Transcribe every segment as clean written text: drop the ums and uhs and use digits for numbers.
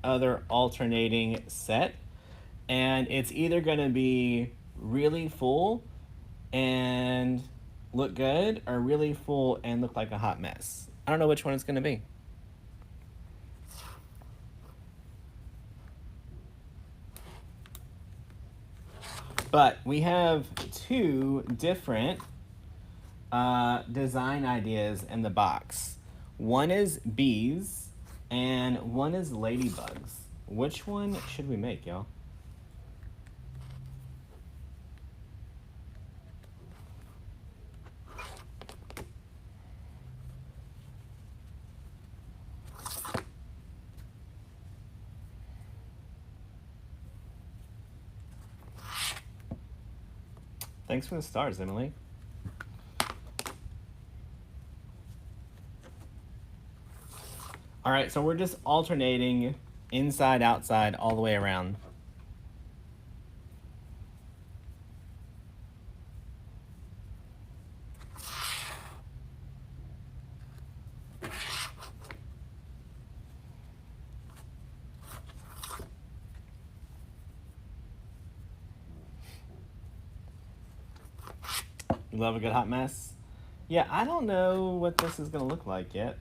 other alternating set, and it's either going to be really full and look good or really full and look like a hot mess. I don't know which one it's going to be. But we have two different design ideas in the box. One is bees and one is ladybugs. Which one should we make, y'all? Thanks for the stars, Emily. All right, so we're just alternating inside, outside, all the way around. You love a good hot mess? Yeah, I don't know what this is gonna look like yet.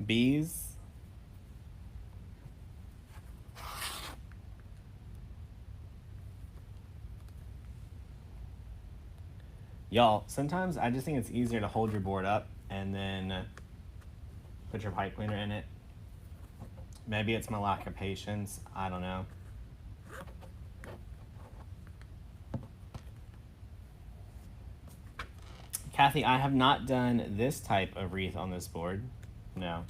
Bees. Y'all, sometimes I just think it's easier to hold your board up and then put your pipe cleaner in it. Maybe it's my lack of patience. I don't know. Kathy, I have not done this type of wreath on this board. No.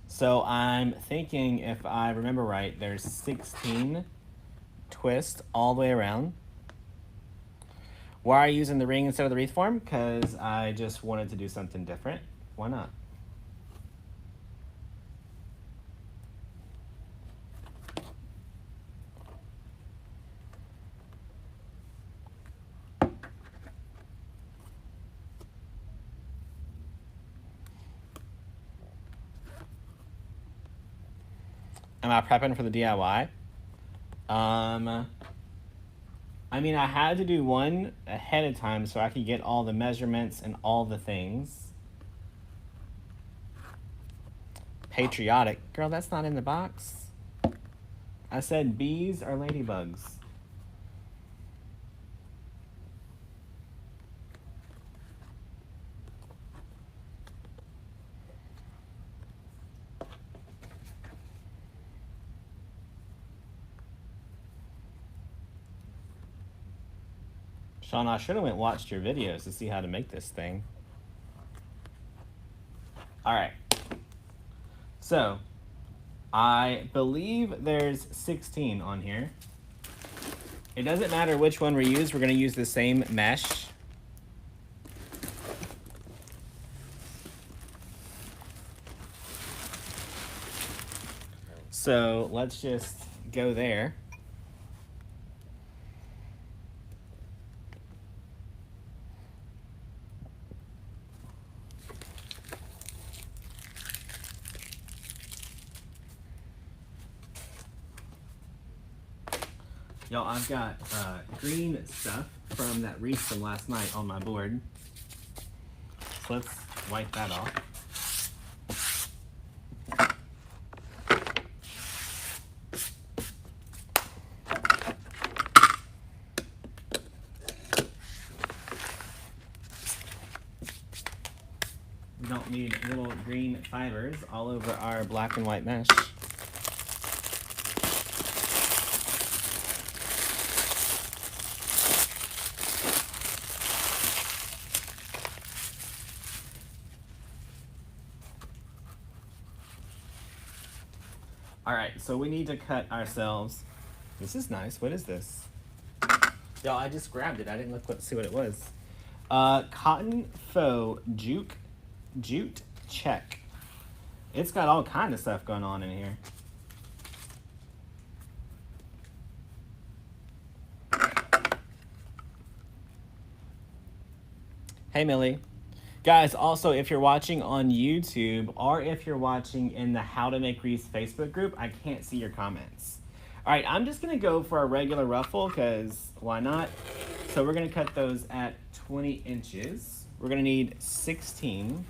So I'm thinking, if I remember right, there's 16 twists all the way around. Why are you using the ring instead of the wreath form? Because I just wanted to do something different. Why not? Am I prepping for the DIY? I mean, I had to do one ahead of time so I could get all the measurements and all the things. Patriotic. Girl, that's not in the box. I said bees or ladybugs. Sean, I should have went watched your videos to see how to make this thing. All right. So, I believe there's 16 on here. It doesn't matter which one we use. We're going to use the same mesh. So, let's just go there. Y'all, I've got green stuff from that wreath from last night on my board. So let's wipe that off. We don't need little green fibers all over our black and white mesh. All right, so we need to cut ourselves. This is nice. What is this? Y'all, I just grabbed it. I didn't see what it was. Cotton faux jute check. It's got all kind of stuff going on in here. Hey, Millie. Guys, also, if you're watching on YouTube or if you're watching in the How to Make Wreaths Facebook group, I can't see your comments. All right, I'm just going to go for a regular ruffle because why not? So we're going to cut those at 20 inches. We're going to need 16.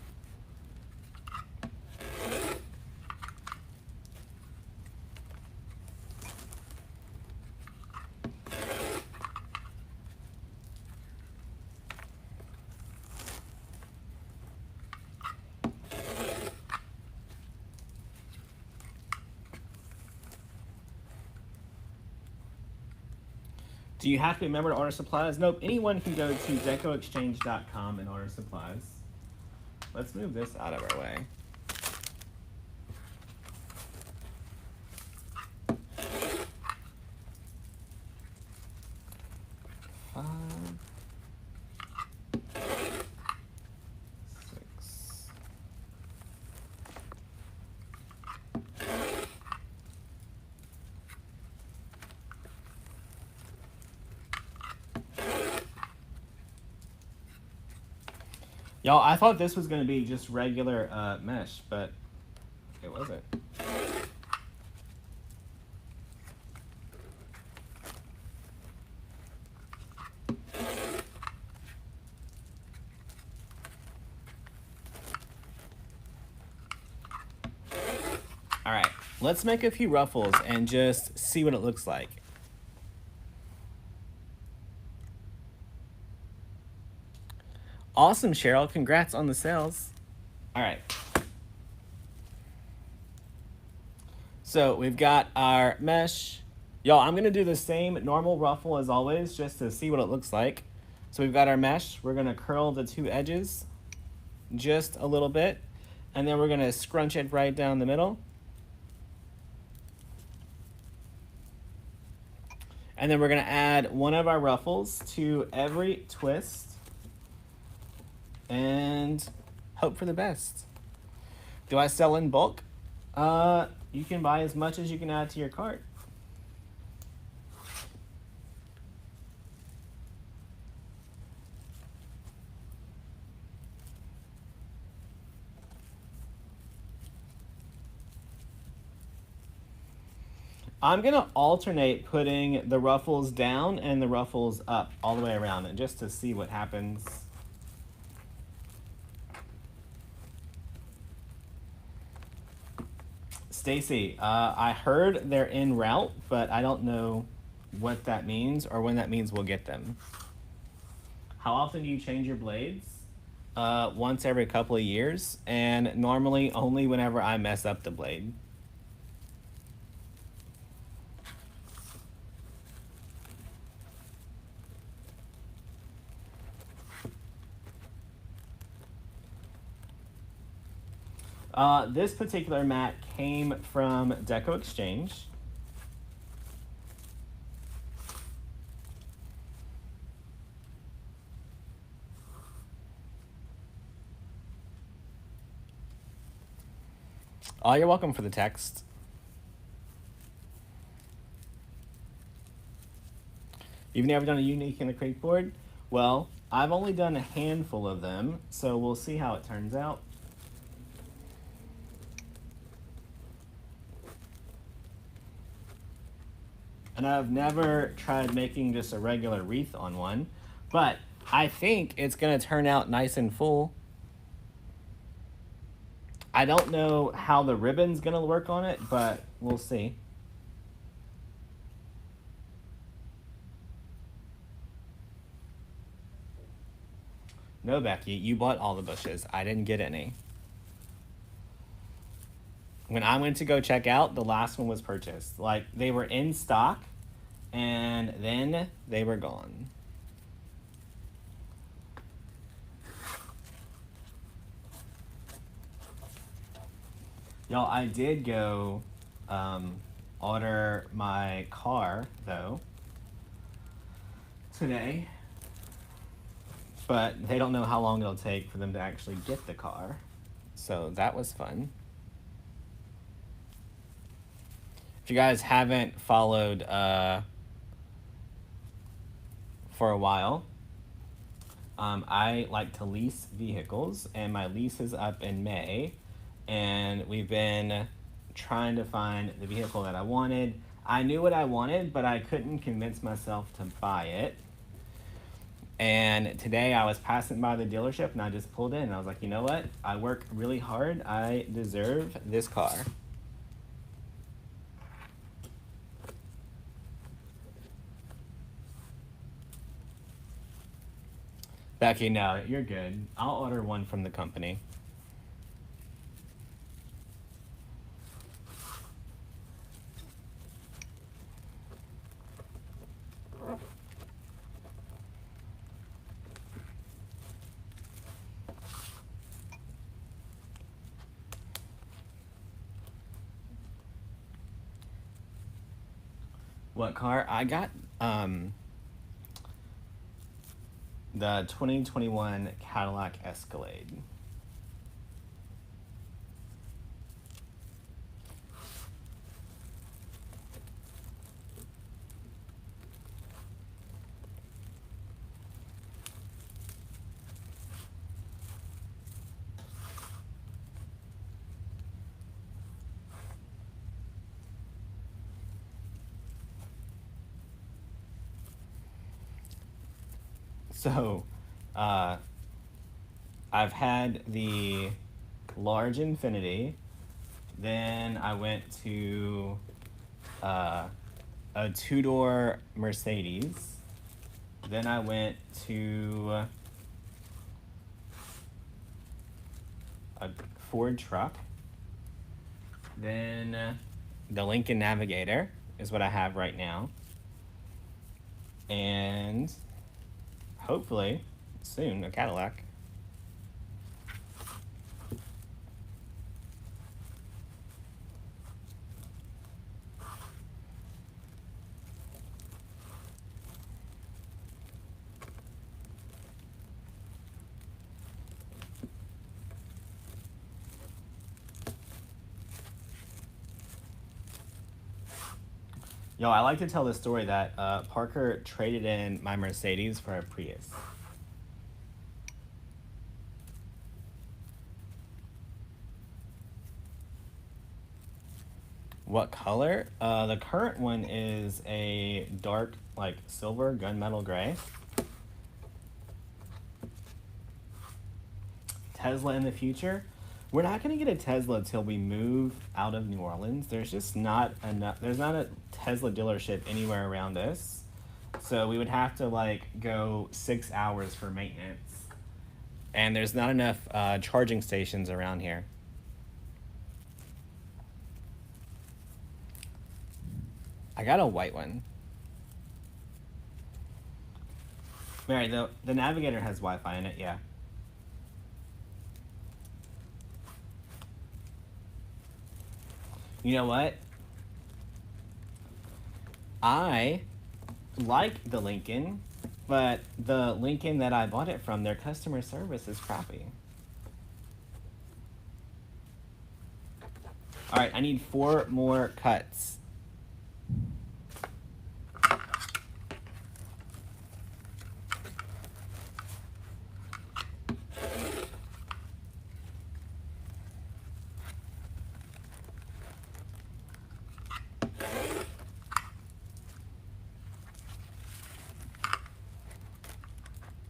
Do you have to be a member to order supplies? Nope, anyone can go to DecoExchange.com and order supplies. Let's move this out of our way. Y'all, I thought this was going to be just regular mesh, but it wasn't. All right, let's make a few ruffles and just see what it looks like. Awesome, Cheryl. Congrats on the sales. All right. So we've got our mesh. Y'all, I'm going to do the same normal ruffle as always just to see what it looks like. So we've got our mesh. We're going to curl the two edges just a little bit. And then we're going to scrunch it right down the middle. And then we're going to add one of our ruffles to every twist. And hope for the best. Do I sell in bulk? You can buy as much as you can add to your cart. I'm going to alternate putting the ruffles down and the ruffles up all the way around it just to see what happens. Stacy, I heard they're en route, but I don't know what that means or when that means we'll get them. How often do you change your blades? Once every couple of years, and normally only whenever I mess up the blade. This particular mat came from DecoExchange. Oh, you're welcome for the text. You've never done a unique in the crate board? Well, I've only done a handful of them, so we'll see how it turns out. And I've never tried making just a regular wreath on one, but I think it's going to turn out nice and full. I don't know how the ribbon's going to work on it, but we'll see. No, Becky, you bought all the bushes. I didn't get any. When I went to go check out, the last one was purchased. Like, they were in stock, and then they were gone. Y'all, I did go order my car, though, today, but they don't know how long it'll take for them to actually get the car. So that was fun. If you guys haven't followed for a while, I like to lease vehicles, and my lease is up in May, and we've been trying to find the vehicle that I wanted. I knew what I wanted, but I couldn't convince myself to buy it. And today I was passing by the dealership and I just pulled in and I was like, you know what? I work really hard. I deserve this car. Becky, no, you're good. I'll order one from the company. What car? I got the 2021 Cadillac Escalade. So, I've had the large Infinity, then I went to a two-door Mercedes, then I went to a Ford truck, then the Lincoln Navigator is what I have right now, and hopefully soon a Cadillac. Yo, I like to tell the story that Parker traded in my Mercedes for a Prius. What color? The current one is a dark, like, silver gunmetal gray. Tesla in the future? We're not going to get a Tesla till we move out of New Orleans. There's just not enough. There's not a Tesla dealership anywhere around us. So we would have to, like, go 6 hours for maintenance. And there's not enough charging stations around here. I got a white one. Mary, the Navigator has Wi-Fi in it, yeah. You know what? I like the Lincoln, but the Lincoln that I bought it from, their customer service is crappy. All right, I need 4 more cuts.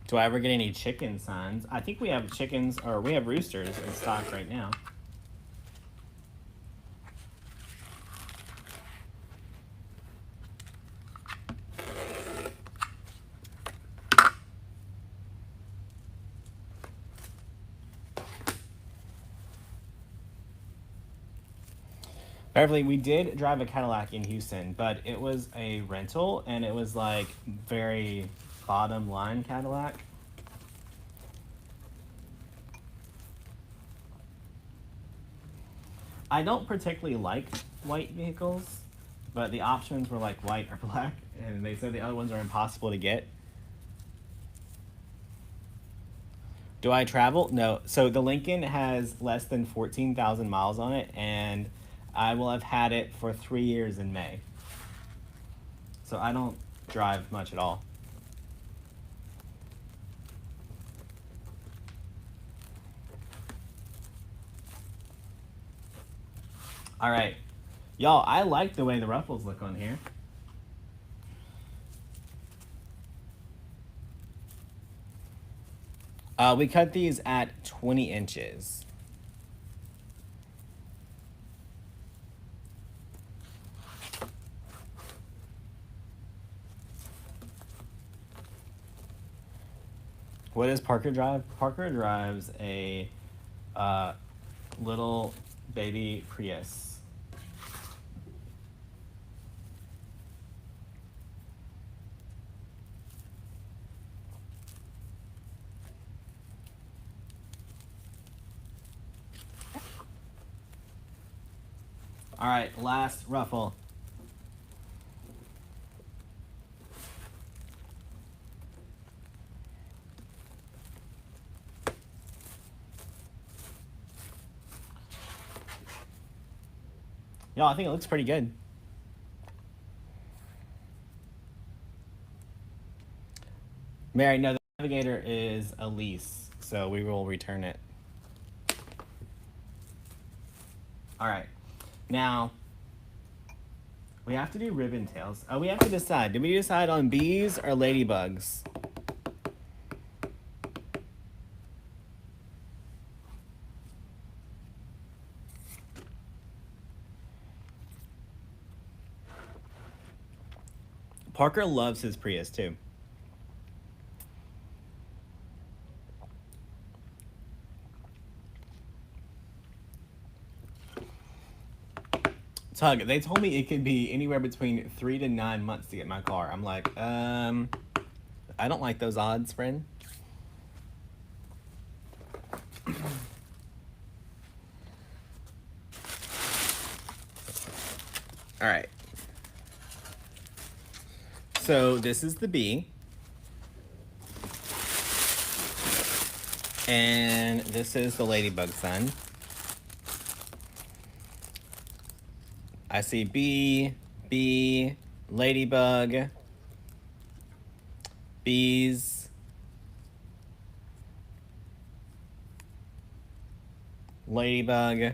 Do I ever get any chicken signs? I think we have chickens, or we have roosters in stock right now. Beverly, we did drive a Cadillac in Houston, but it was a rental, and it was like very bottom line Cadillac. I don't particularly like white vehicles, but the options were like white or black, and they said the other ones are impossible to get. Do I travel? No. So the Lincoln has less than 14,000 miles on it, and I will have had it for 3 years in May. So I don't drive much at all. All right. Y'all, I like the way the ruffles look on here. We cut these at 20 inches. What does Parker drive? Parker drives a little baby Prius. All right, last ruffle. Y'all, I think it looks pretty good. Mary, no, the navigator is a lease, so we will return it. All right. Now, we have to do ribbon tails. We have to decide. Did we decide on bees or ladybugs? Parker loves his Prius too. Tug, they told me it could be anywhere between 3 to 9 months to get my car. I'm like, I don't like those odds, friend. All right. So this is the bee. And this is the ladybug son. I see bee, bee, ladybug, bees, ladybug.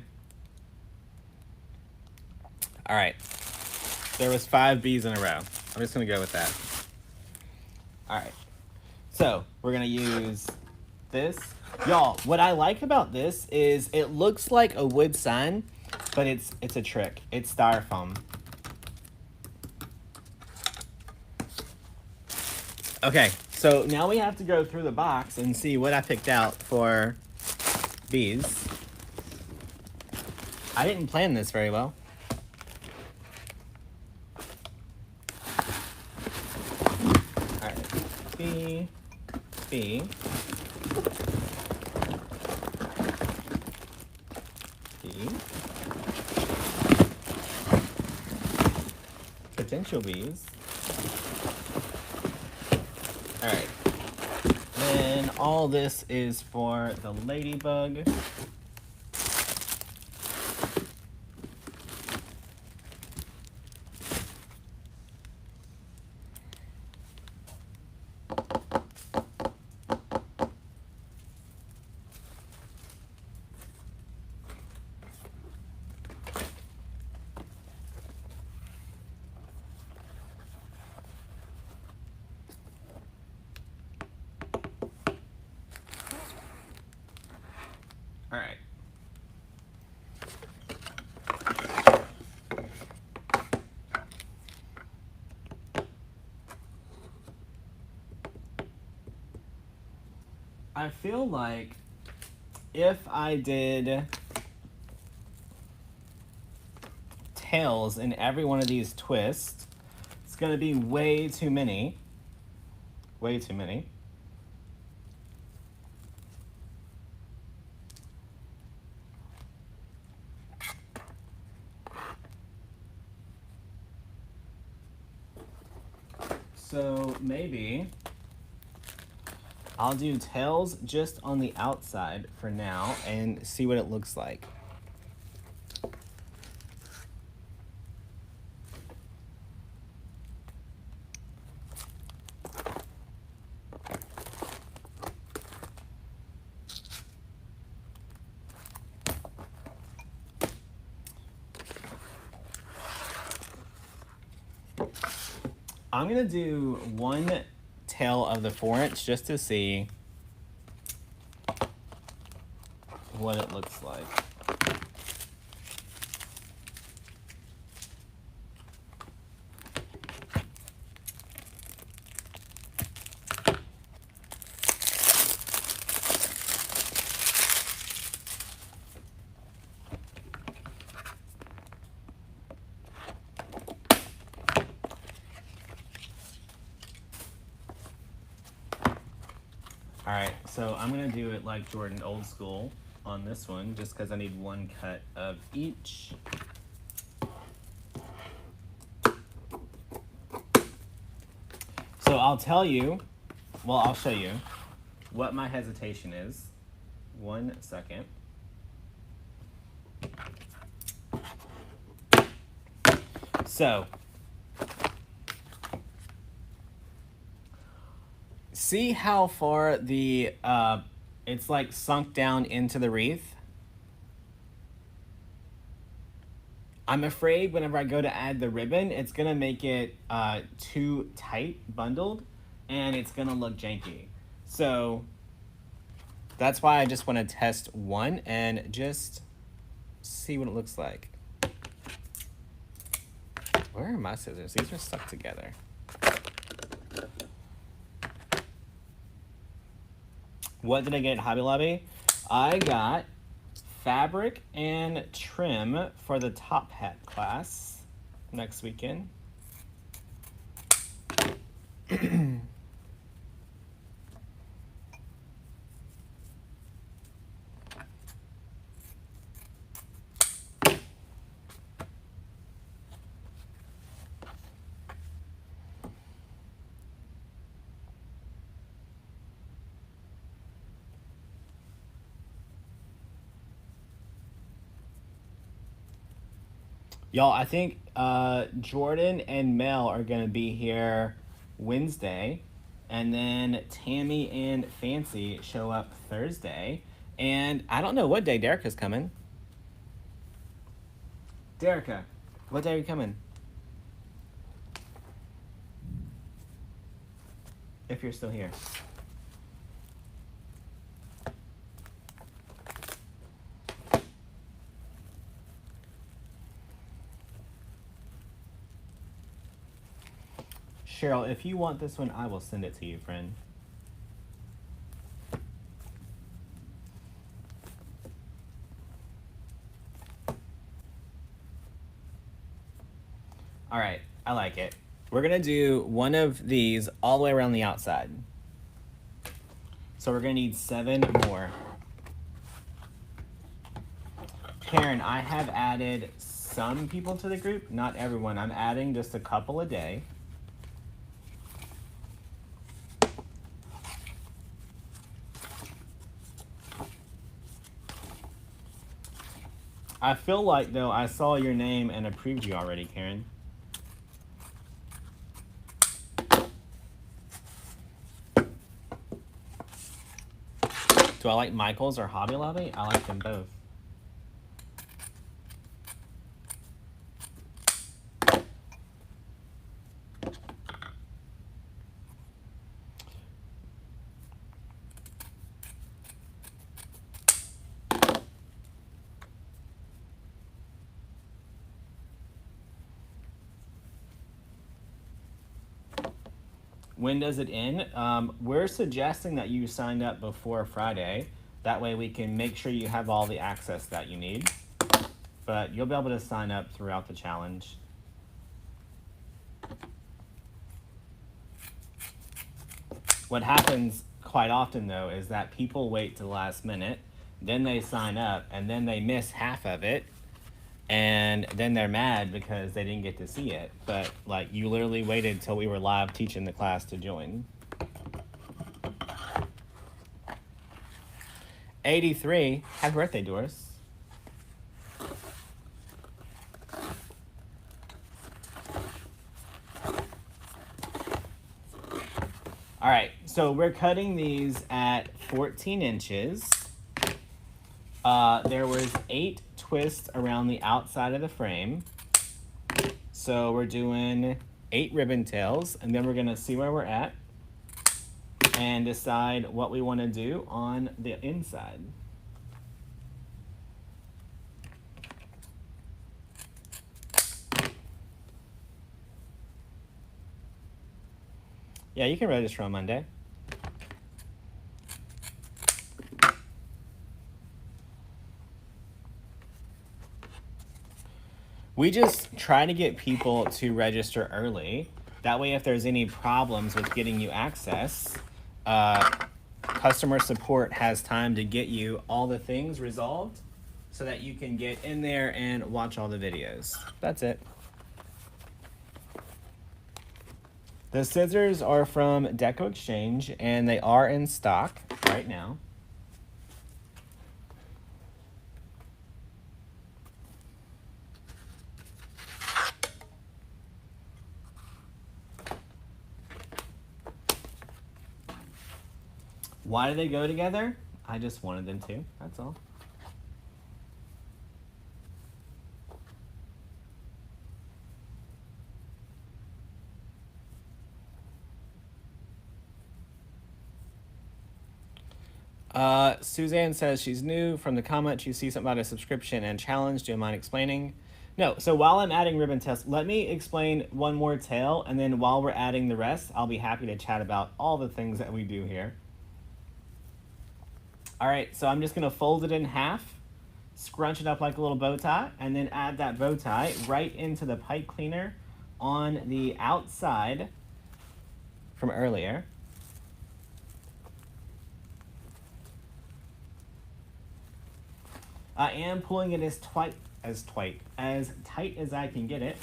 All right. There was 5 bees in a row. I'm just gonna go with that. All right. So we're gonna use this. Y'all, what I like about this is it looks like a wood sign, but it's a trick. It's styrofoam. Okay, so now we have to go through the box and see what I picked out for bees. I didn't plan this very well. All right, bee, bee. Potential bees. All right. Then all this is for the ladybug. All right. I feel like if I did tails in every one of these twists, it's gonna be way too many. Way too many. So maybe I'll do tails just on the outside for now and see what it looks like. I'm gonna do one tail of the 4-inch just to see what it looks like. All right, so I'm gonna do it like Jordan old school on this one, just because I need one cut of each. So I'll tell you, well, I'll show you what my hesitation is. 1 second. So, see how far the, it's like sunk down into the wreath? I'm afraid whenever I go to add the ribbon, it's gonna make it too tight bundled and it's gonna look janky. So that's why I just wanna test one and just see what it looks like. Where are my scissors? These are stuck together. What did I get at Hobby Lobby? I got fabric and trim for the top hat class next weekend. Y'all, I think Jordan and Mel are going to be here Wednesday. And then Tammy and Fancy show up Thursday. And I don't know what day Derica's coming. Derica, what day are you coming? If you're still here. Cheryl, if you want this one, I will send it to you, friend. All right, I like it. We're gonna do one of these all the way around the outside. So we're gonna need 7 more. Karen, I have added some people to the group, not everyone. I'm adding just a couple a day. I feel like, though, I saw your name and approved you already, Karen. Do I like Michael's or Hobby Lobby? I like them both. When does it end? We're suggesting that you signed up before Friday. That way we can make sure you have all the access that you need. But you'll be able to sign up throughout the challenge. What happens quite often, though, is that people wait to the last minute, then they sign up, and then they miss half of it. And then they're mad because they didn't get to see it. But, like, you literally waited till we were live teaching the class to join. 83. Happy birthday, Doris. All right, so we're cutting these at 14 inches. There was 8 twists around the outside of the frame. So we're doing 8 ribbon tails, and then we're gonna see where we're at and decide what we wanna do on the inside. Yeah, you can register on Monday. We just try to get people to register early. That way, if there's any problems with getting you access, customer support has time to get you all the things resolved so that you can get in there and watch all the videos. That's it. The scissors are from DecoExchange, and they are in stock right now. Why do they go together? I just wanted them to, that's all. Suzanne says she's new. From the comments, you see something about a subscription and challenge. Do you mind explaining? No, so while I'm adding ribbon tails, let me explain one more tail, and then while we're adding the rest, I'll be happy to chat about all the things that we do here. All right, so I'm just gonna fold it in half, scrunch it up like a little bow tie, and then add that bow tie right into the pipe cleaner on the outside from earlier. I am pulling it as tight as I can get it.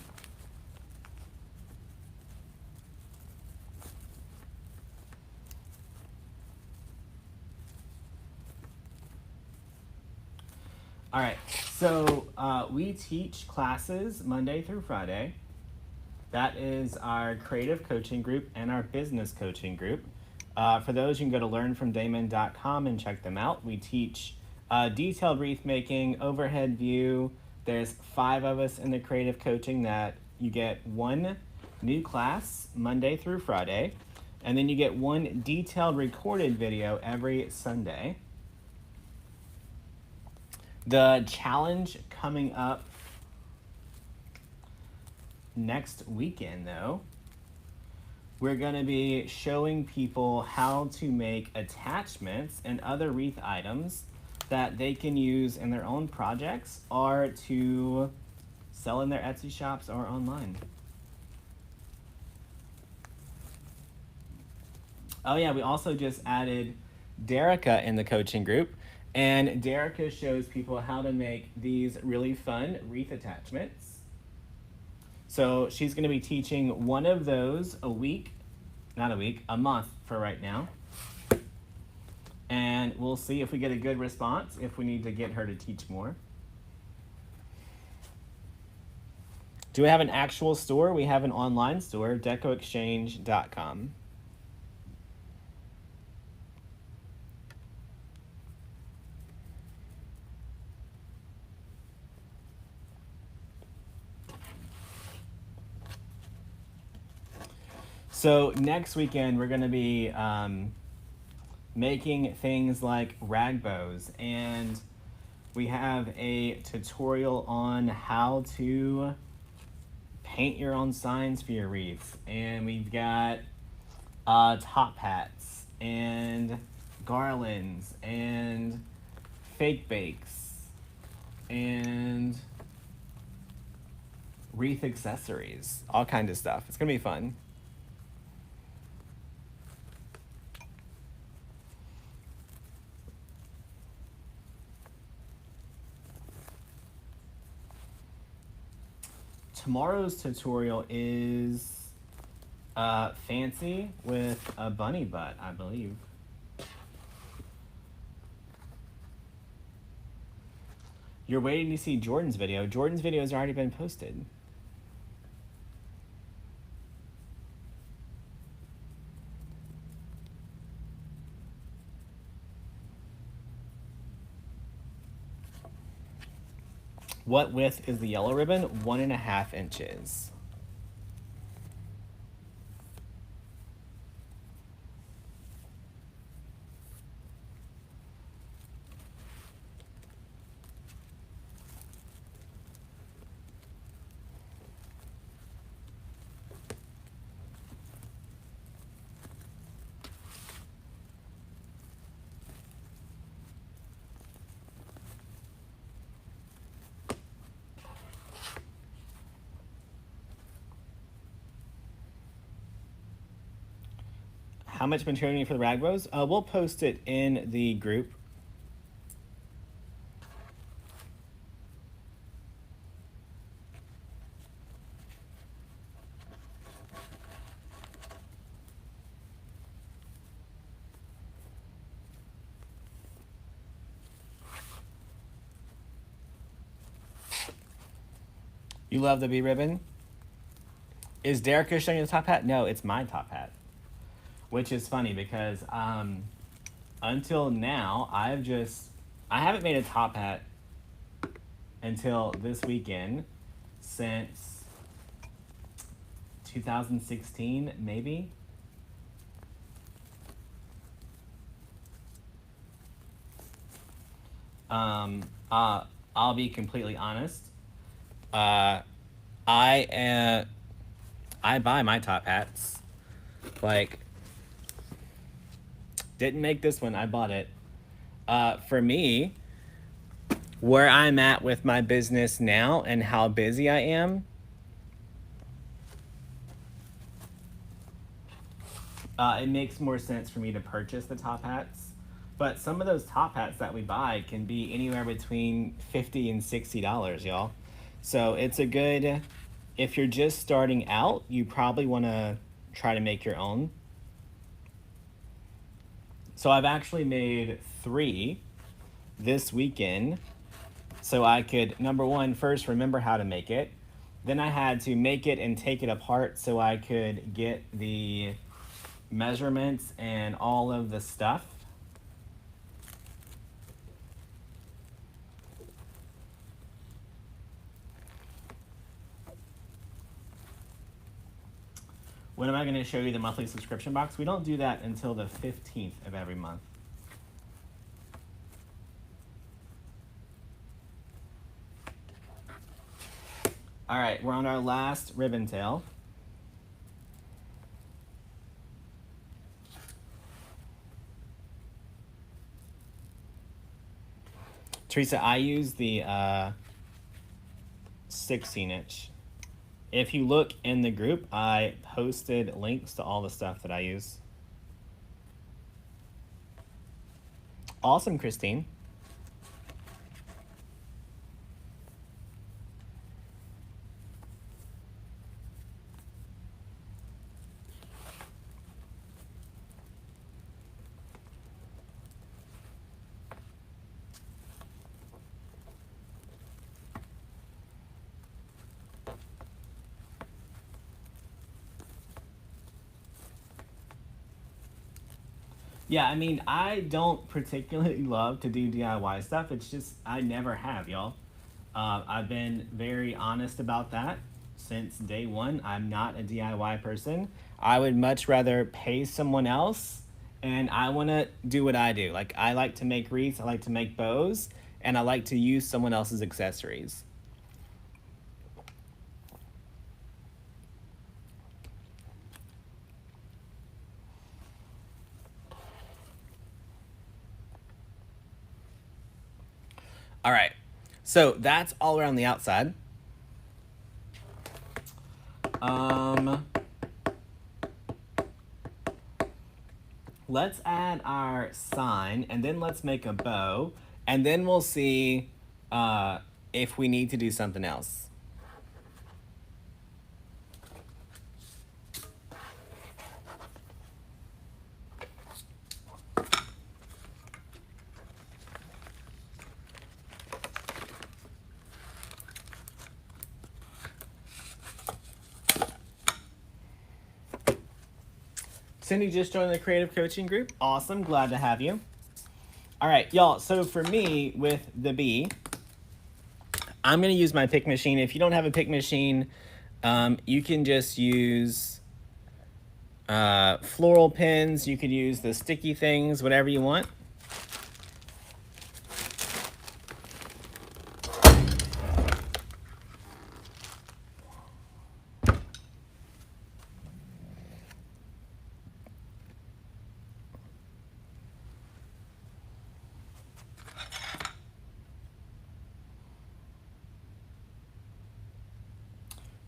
All right, so we teach classes Monday through Friday. That is our creative coaching group and our business coaching group. For those, you can go to learnfromdamon.com and check them out. We teach detailed wreath making, overhead view. There's 5 of us in the creative coaching that you get 1 new class Monday through Friday, and then you get 1 detailed recorded video every Sunday. The challenge coming up next weekend, though, we're going to be showing people how to make attachments and other wreath items that they can use in their own projects or to sell in their Etsy shops or online. Oh yeah, we also just added Derica in the coaching group, and Derica shows people how to make these really fun wreath attachments. So she's going to be teaching one of those a month for right now. And we'll see if we get a good response, if we need to get her to teach more. Do we have an actual store? We have an online store, DecoExchange.com. So next weekend, we're going to be making things like rag bows, and we have a tutorial on how to paint your own signs for your wreaths, and we've got top hats and garlands and fake bakes and wreath accessories, all kinds of stuff. It's gonna be fun. Tomorrow's tutorial is fancy with a bunny butt, I believe. You're waiting to see Jordan's video. Jordan's video has already been posted. What width is the yellow ribbon? 1.5 inches. How much material you need for the rag bows? We'll post it in the group. You love the bee ribbon? Is Derek showing you the top hat? No, it's my top hat. Which is funny because until now, I haven't made a top hat until this weekend since 2016, maybe. I'll be completely honest. I buy my top hats. Like, didn't make this one, I bought it. For me, where I'm at with my business now and how busy I am, it makes more sense for me to purchase the top hats. But some of those top hats that we buy can be anywhere between $50 and $60, y'all. So it's a good, if you're just starting out, you probably want to try to make your own. So I've actually made 3 this weekend so I could, number one, first remember how to make it. Then I had to make it and take it apart so I could get the measurements and all of the stuff. When am I going to show you the monthly subscription box? We don't do that until the 15th of every month. All right, we're on our last ribbon tail. Teresa, I use the 16-inch. If you look in the group, I posted links to all the stuff that I use. Awesome, Christine. Yeah, I mean, I don't particularly love to do DIY stuff. It's just, I never have, y'all. I've been very honest about that since day one. I'm not a DIY person. I would much rather pay someone else, and I want to do what I do. Like, I like to make wreaths, I like to make bows, and I like to use someone else's accessories. All right, so that's all around the outside. Let's add our sign, and then let's make a bow, and then we'll see if we need to do something else. Cindy just joined the creative coaching group. Awesome, glad to have you. All right, y'all, so for me with the bee, I'm gonna use my pick machine. If you don't have a pick machine, you can just use floral pins. You could use the sticky things, whatever you want.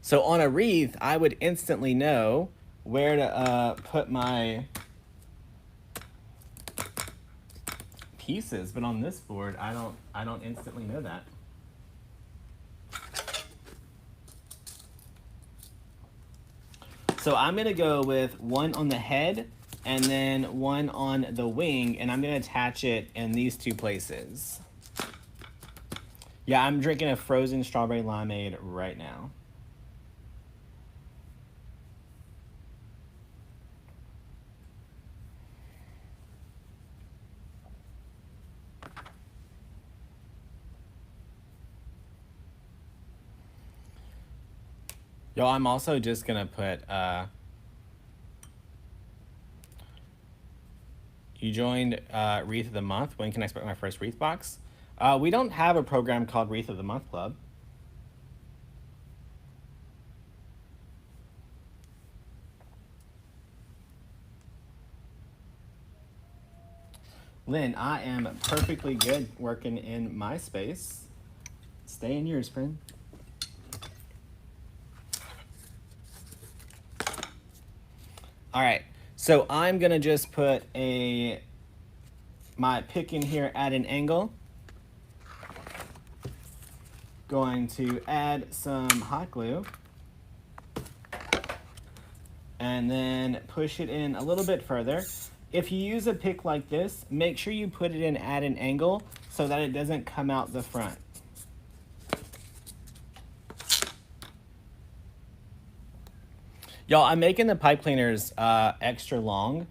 So on a wreath, I would instantly know where to put my pieces, but on this board, I don't instantly know that. So I'm gonna go with one on the head and then one on the wing, and I'm gonna attach it in these two places. Yeah, I'm drinking a frozen strawberry limeade right now. Yo, I'm also just gonna put, you joined Wreath of the Month. When can I expect my first wreath box? We don't have a program called Wreath of the Month Club. Lynn, I am perfectly good working in my space. Stay in yours, friend. All right, so I'm gonna just put my pick in here at an angle. Going to add some hot glue. And then push it in a little bit further. If you use a pick like this, make sure you put it in at an angle so that it doesn't come out the front. Y'all, I'm making the pipe cleaners extra long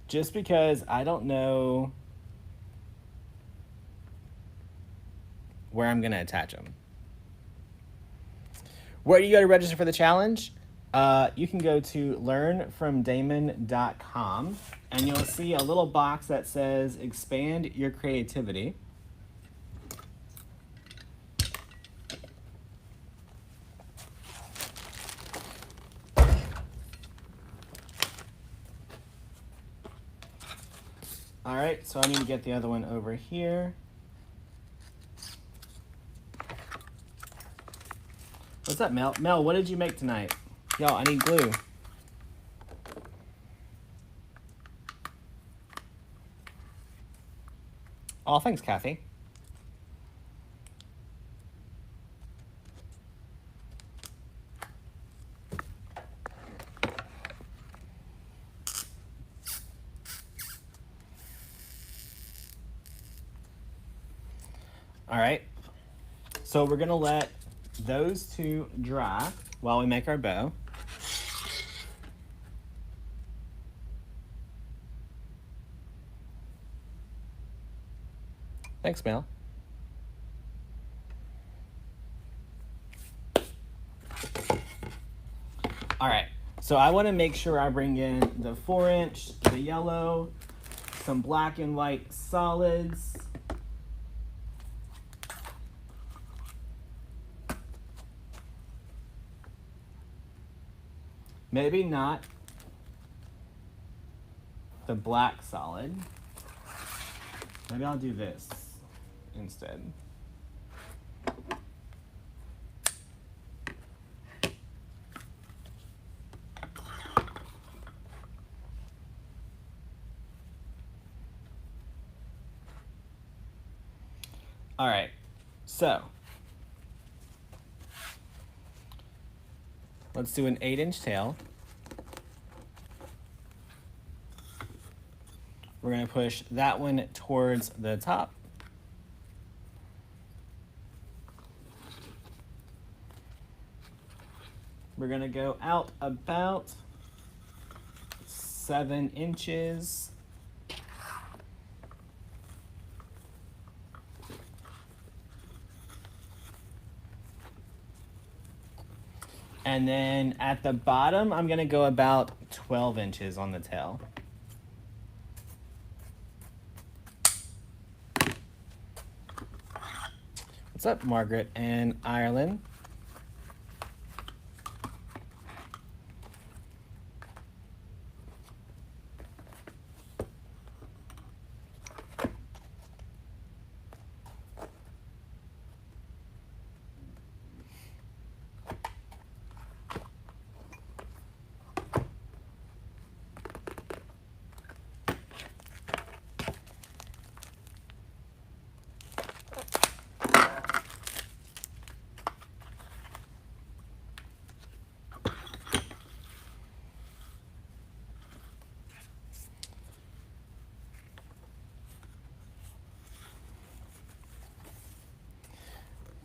just because I don't know where I'm gonna attach them. Where do you go to register for the challenge? You can go to learnfromdamon.com and you'll see a little box that says expand your creativity. All right, so I need to get the other one over here. What's up, Mel? Mel, what did you make tonight? Yo, I need glue. Oh, thanks, Kathy. All right, so we're gonna let those two dry while we make our bow. Thanks, Mel. All right, so I want to make sure I bring in the 4-inch, the yellow, some black and white solids. Maybe not the black solid. Maybe I'll do this instead. All right, so let's do an 8-inch tail. We're gonna push that one towards the top. We're gonna go out about 7 inches. And then at the bottom, I'm gonna go about 12 inches on the tail. What's up, Margaret and Ireland?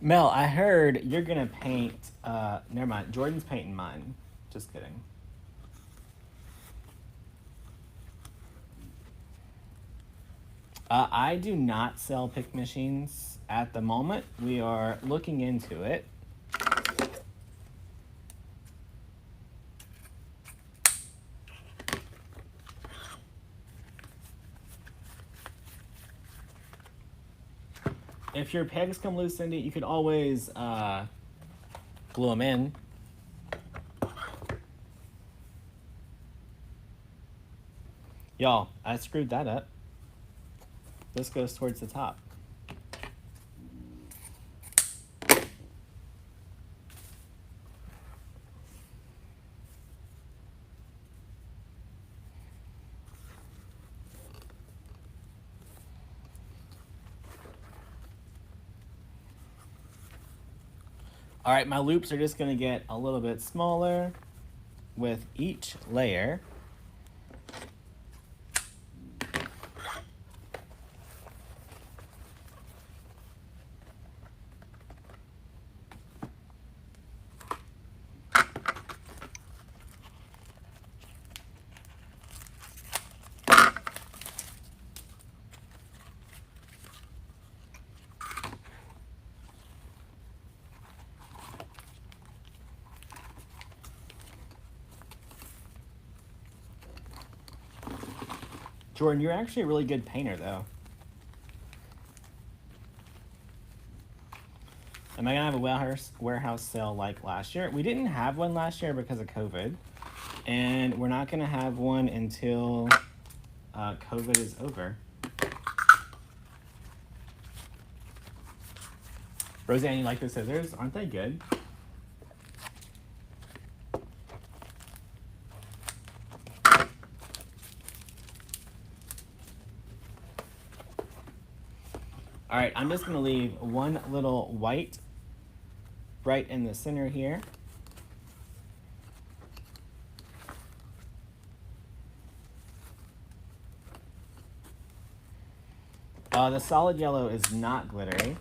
Mel, I heard you're gonna paint, never mind, Jordan's painting mine. Just kidding. I do not sell pick machines at the moment. We are looking into it. If your pegs come loose, Cindy, you could always glue them in. Y'all, I screwed that up. This goes towards the top. All right, my loops are just gonna get a little bit smaller with each layer. Jordan, you're actually a really good painter, though. Am I gonna have a warehouse sale like last year? We didn't have one last year because of COVID, and we're not gonna have one until COVID is over. Roseanne, you like the scissors? Aren't they good? All right, I'm just gonna leave one little white right in the center here. The solid yellow is not glittery.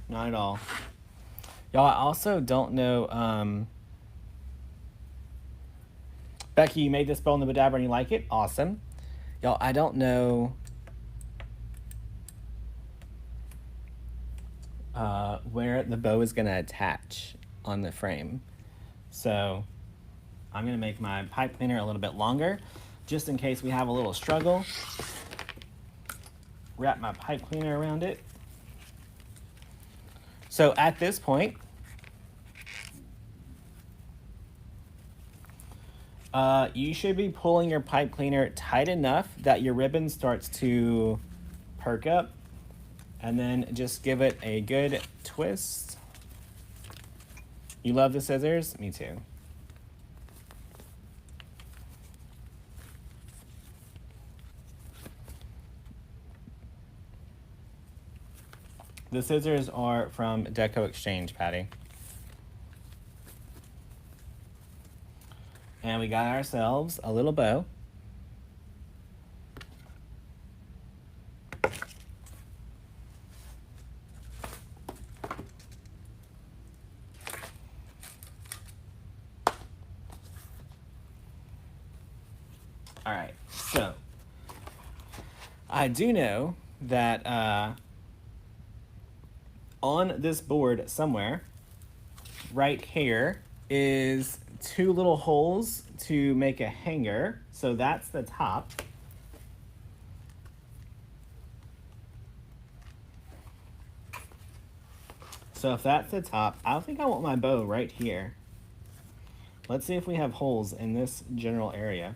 Not at all. Y'all, I also don't know, Becky, you made this bow in the Badabra and you like it? Awesome. Y'all, I don't know where the bow is gonna attach on the frame. So I'm gonna make my pipe cleaner a little bit longer, just in case we have a little struggle. Wrap my pipe cleaner around it. So at this point, you should be pulling your pipe cleaner tight enough that your ribbon starts to perk up, and then just give it a good twist. You love the scissors? Me too. The scissors are from DecoExchange, Patty. And we got ourselves a little bow. I do know that on this board somewhere, right here, is 2 little holes to make a hanger. So that's the top. So if that's the top, I think I want my bow right here. Let's see if we have holes in this general area.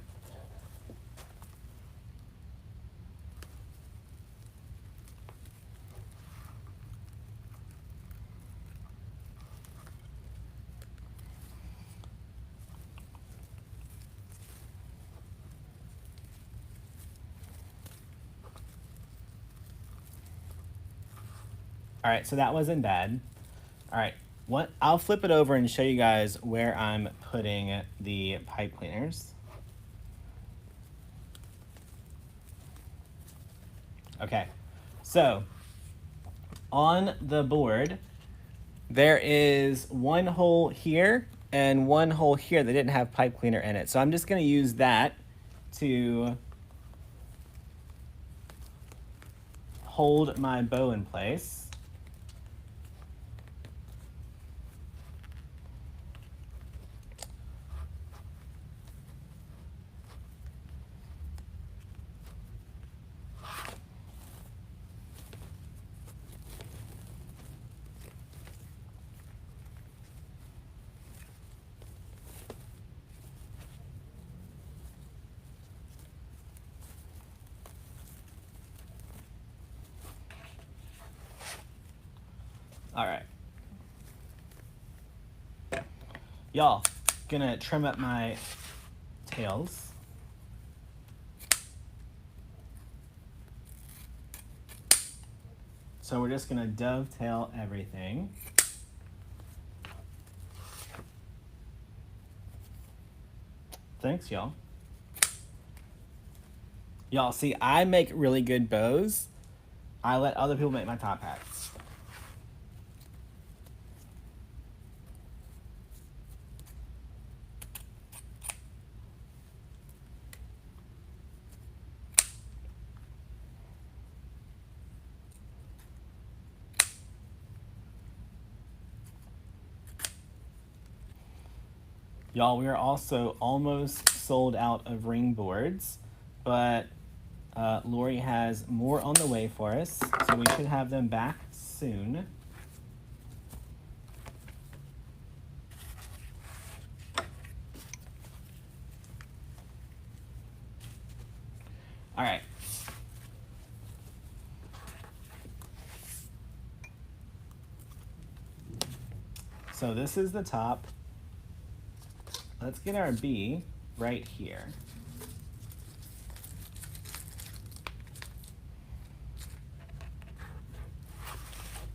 All right, so that wasn't bad. All right, I'll flip it over and show you guys where I'm putting the pipe cleaners. Okay, so on the board, there is 1 hole here and 1 hole here that didn't have pipe cleaner in it. So I'm just gonna use that to hold my bow in place. All right. Y'all, gonna trim up my tails. So we're just gonna dovetail everything. Thanks, y'all. Y'all, see, I make really good bows. I let other people make my top hats. Y'all, we are also almost sold out of ring boards, but Lori has more on the way for us, so we should have them back soon. All right. So this is the top. Let's get our bee right here.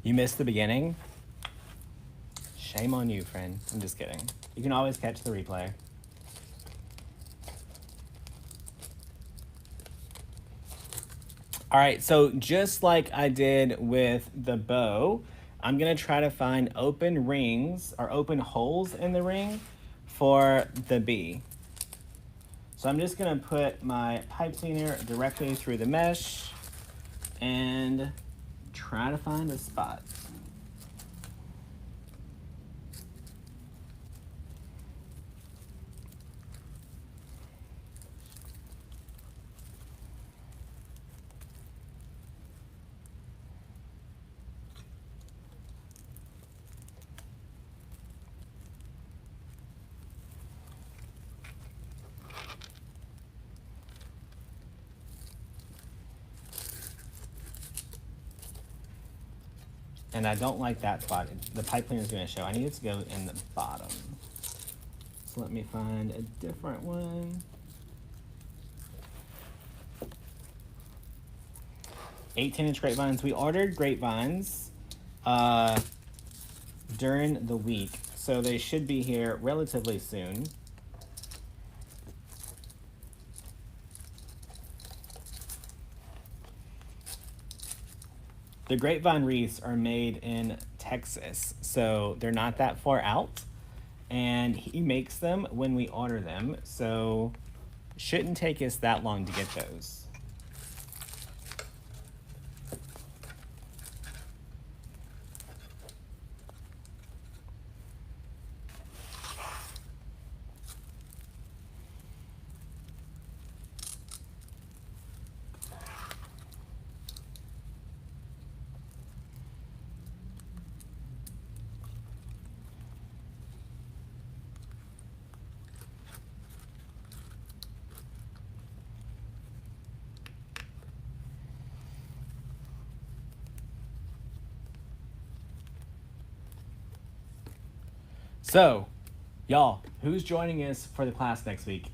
You missed the beginning? Shame on you, friend. I'm just kidding. You can always catch the replay. All right, so just like I did with the bow, I'm gonna try to find open rings or open holes in the ring for the bee. So I'm just gonna put my pipe cleaner directly through the mesh and try to find a spot. And I don't like that spot. The pipe cleaner is going to show. I need it to go in the bottom. So let me find a different one. 18-inch grapevines. We ordered grapevines during the week, so they should be here relatively soon. The grapevine wreaths are made in Texas, so they're not that far out. And he makes them when we order them, so shouldn't take us that long to get those. So, y'all, who's joining us for the class next week?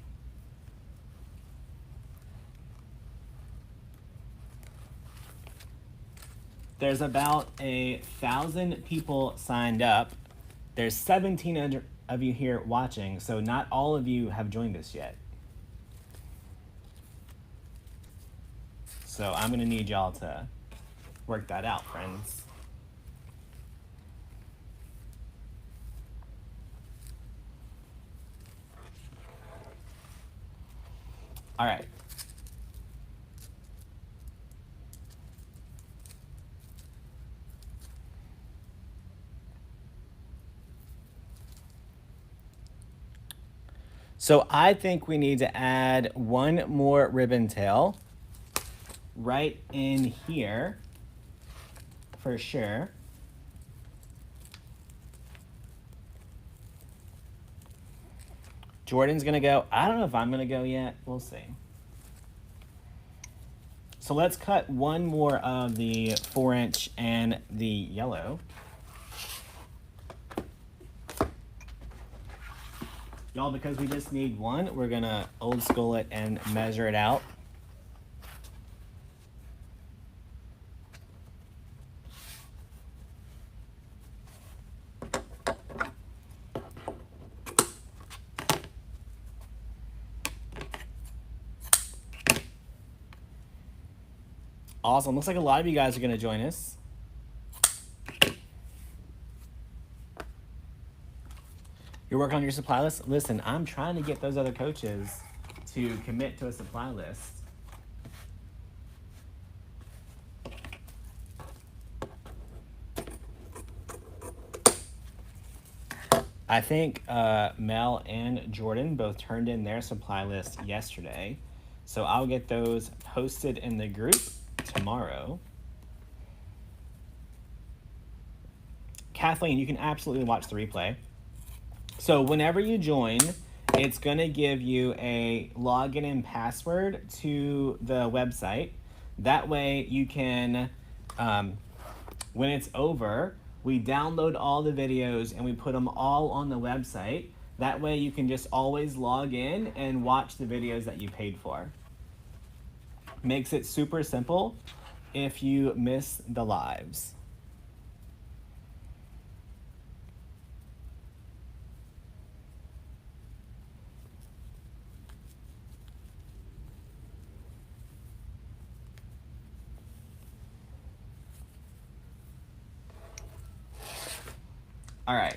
There's about 1,000 people signed up. There's 1,700 of you here watching, so not all of you have joined us yet. So I'm gonna need y'all to work that out, friends. All right. So I think we need to add one more ribbon tail right in here for sure. Jordan's gonna go. I don't know if I'm gonna go yet. We'll see. So let's cut one more of the 4-inch and the yellow. Y'all, because we just need one, we're gonna old school it and measure it out. Awesome. Looks like a lot of you guys are going to join us. You're working on your supply list? Listen, I'm trying to get those other coaches to commit to a supply list. I think Mel and Jordan both turned in their supply list yesterday. So I'll get those posted in the group tomorrow. Kathleen, you can absolutely watch the replay. So whenever you join, it's going to give you a login and password to the website. That way you can, when it's over, we download all the videos and we put them all on the website. That way you can just always log in and watch the videos that you paid for. Makes it super simple if you miss the lives. All right,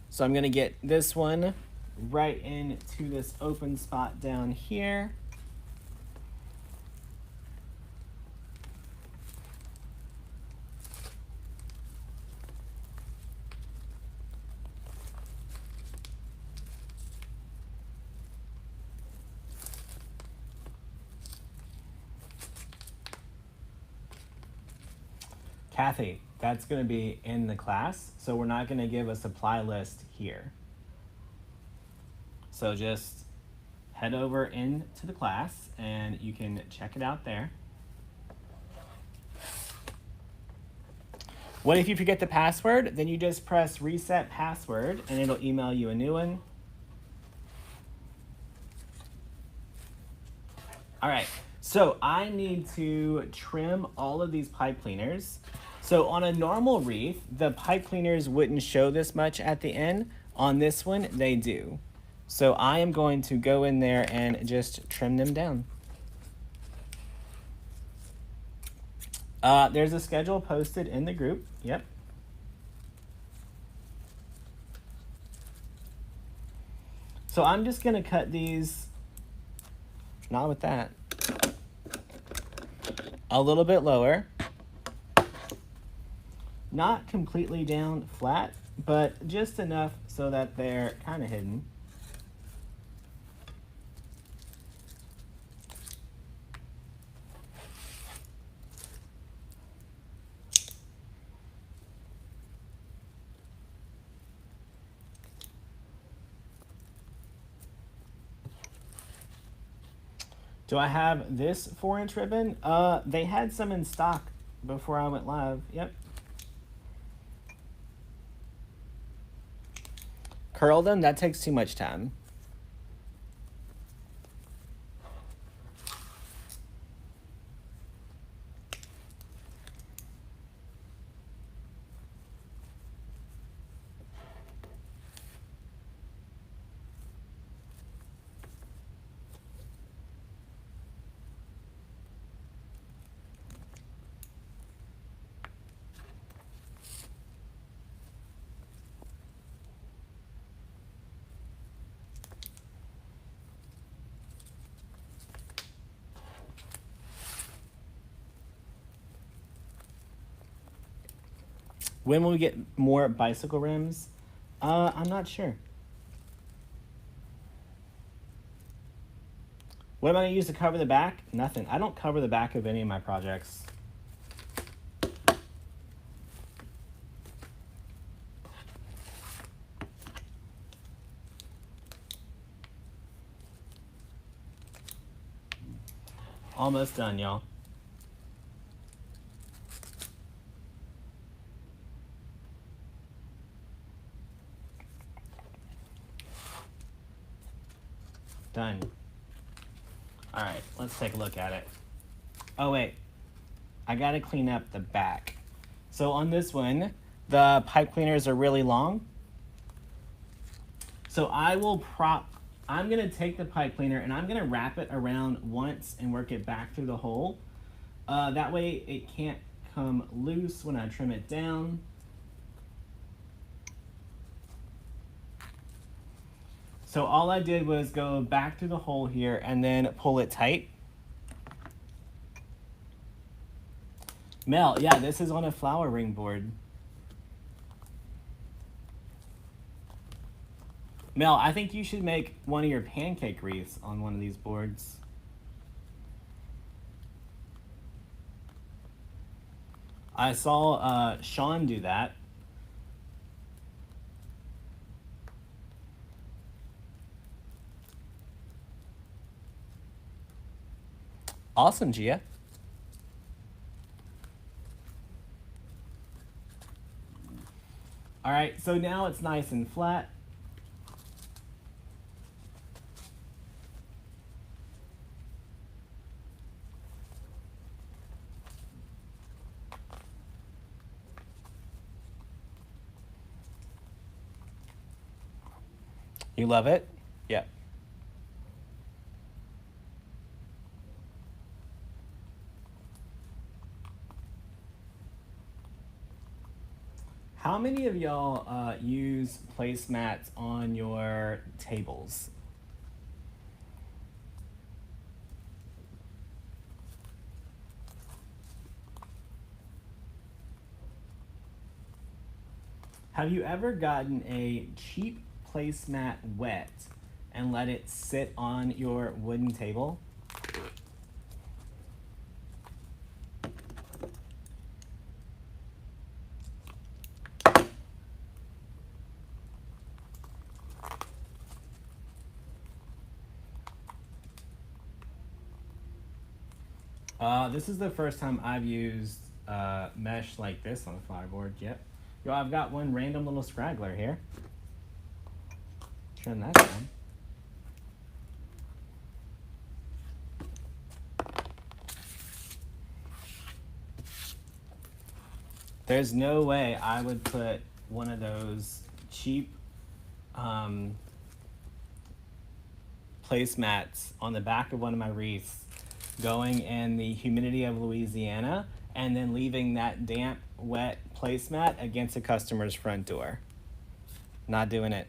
so I'm gonna get this one right into this open spot down here. Kathy, that's going to be in the class, so we're not going to give a supply list here. So just head over into the class and you can check it out there. What if you forget the password? Then you just press reset password and it'll email you a new one. All right, so I need to trim all of these pipe cleaners. So on a normal wreath, the pipe cleaners wouldn't show this much at the end. On this one, they do. So I am going to go in there and just trim them down. There's a schedule posted in the group. Yep. So I'm just going to cut these, not with that, a little bit lower. Not completely down flat, but just enough so that they're kind of hidden. Do I have this 4-inch ribbon? They had some in stock before I went live. Yep. curl them, that takes too much time. When will we get more bicycle rims? I'm not sure. What am I going to use to cover the back? Nothing. I don't cover the back of any of my projects. Almost done, y'all. Done. All right, let's take a look at it. Oh wait, I gotta clean up the back. So on this one, the pipe cleaners are really long. So I'm gonna take the pipe cleaner and I'm gonna wrap it around once and work it back through the hole. That way it can't come loose when I trim it down. So all I did was go back through the hole here and then pull it tight. Mel, yeah, this is on a flower ring board. Mel, I think you should make one of your pancake wreaths on one of these boards. I saw Sean do that. Awesome, Gia. All right, so now it's nice and flat. You love it? Yeah. How many of y'all use placemats on your tables? Have you ever gotten a cheap placemat wet and let it sit on your wooden table? This is the first time I've used mesh like this on a fireboard. Yep. Yo, I've got one random little scraggler here. Turn that down. There's no way I would put one of those cheap placemats on the back of one of my wreaths, going in the humidity of Louisiana, and then leaving that damp, wet placemat against a customer's front door. Not doing it.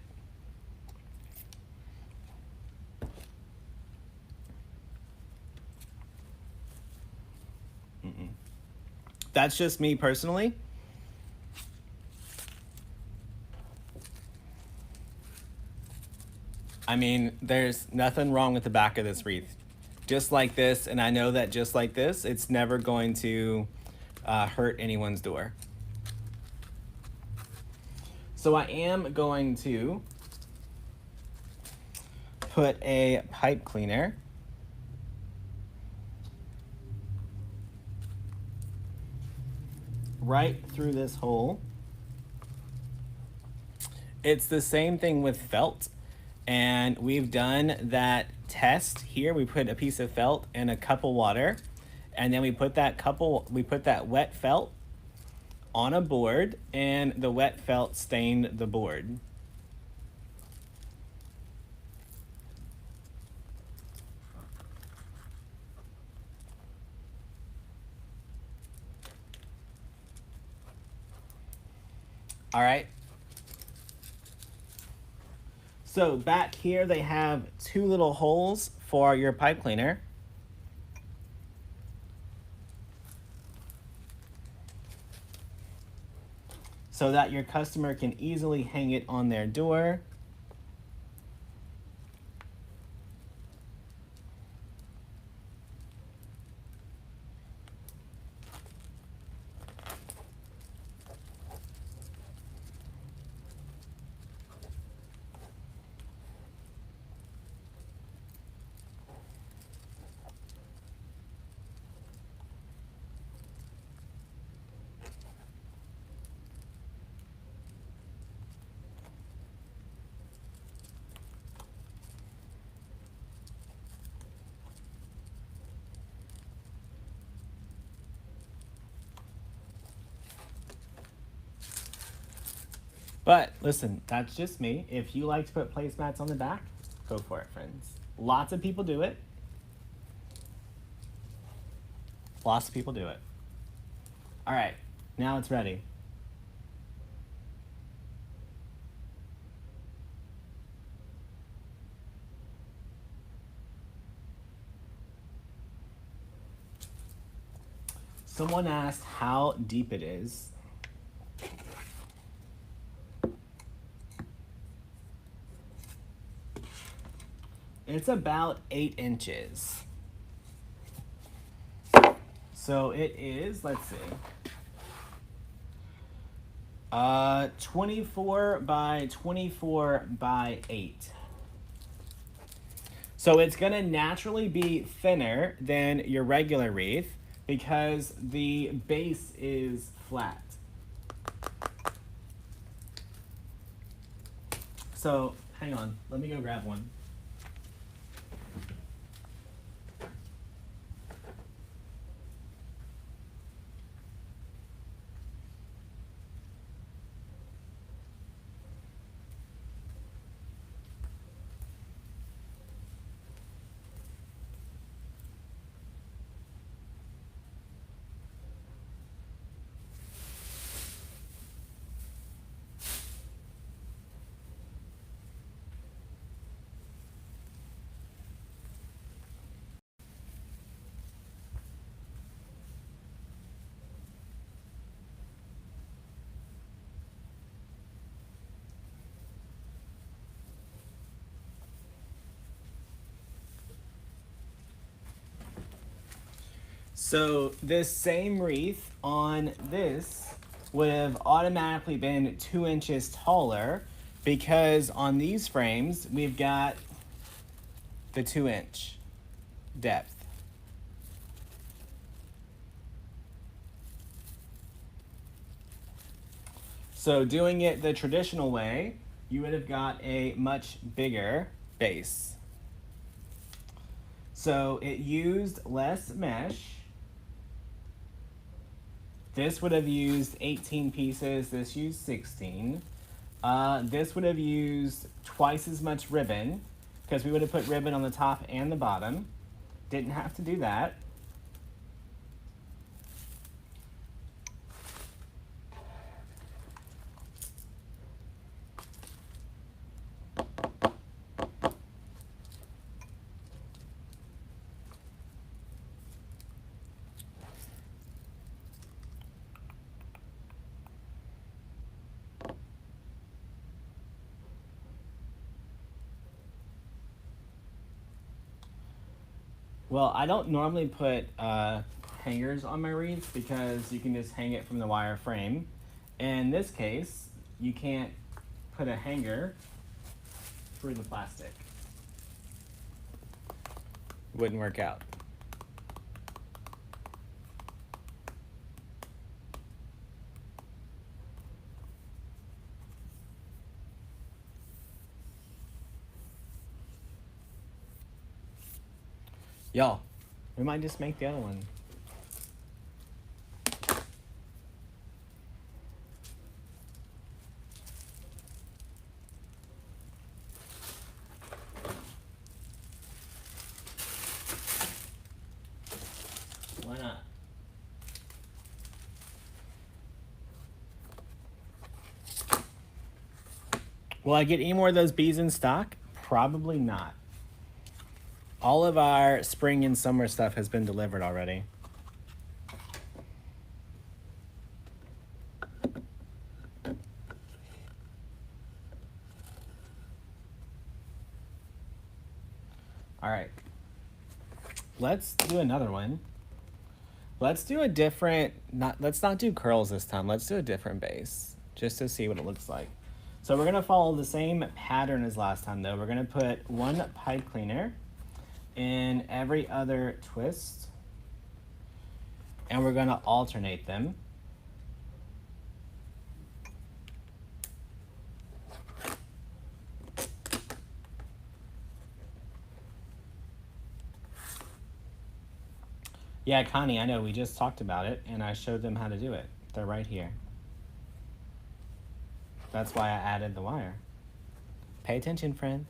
That's just me personally. I mean, there's nothing wrong with the back of this wreath. Just like this, and I know that just like this, it's never going to hurt anyone's door. So I am going to put a pipe cleaner right through this hole. It's the same thing with felt. And we've done that test here. We put a piece of felt in a cup of water, and then we put that wet felt on a board, and the wet felt stained the board. All right. So back here they have two little holes for your pipe cleaner. So that your customer can easily hang it on their door. But listen, that's just me. If you like to put placemats on the back, go for it, friends. Lots of people do it. Lots of people do it. All right, now it's ready. Someone asked how deep it is. It's about 8 inches. So it is, let's see, 24 by 24 by 8. So it's going to naturally be thinner than your regular wreath because the base is flat. So hang on, let me go grab one. So this same wreath on this would have automatically been 2 inches taller because on these frames we've got the 2-inch depth. So doing it the traditional way, you would have got a much bigger base. So it used less mesh. This would have used 18 pieces, this used 16. This would have used twice as much ribbon because we would have put ribbon on the top and the bottom. Didn't have to do that. Well, I don't normally put hangers on my wreaths because you can just hang it from the wire frame. In this case, you can't put a hanger through the plastic. Wouldn't work out. Y'all, we might just make the other one. Why not? Will I get any more of those bees in stock? Probably not. All of our spring and summer stuff has been delivered already. All right. Let's do another one. Let's do a different, let's not do curls this time. Let's do a different base just to see what it looks like. So we're gonna follow the same pattern as last time though. We're gonna put one pipe cleaner in every other twist and we're gonna alternate them. Yeah, Connie, I know, we just talked about it and I showed them how to do it. They're right here. That's why I added the wire. Pay attention, friend.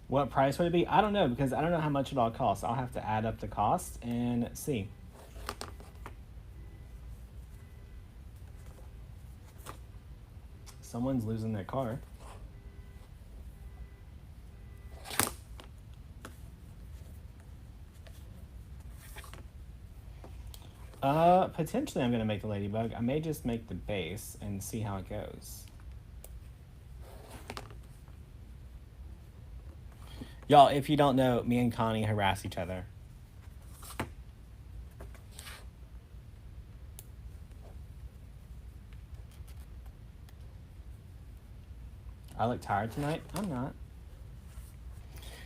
What price would it be? I don't know because I don't know how much it all costs. I'll have to add up the cost and see. Someone's losing their car. Potentially I'm gonna make the ladybug. I may just make the base and see how it goes. Y'all, if you don't know, me and Connie harass each other. I look tired tonight? I'm not.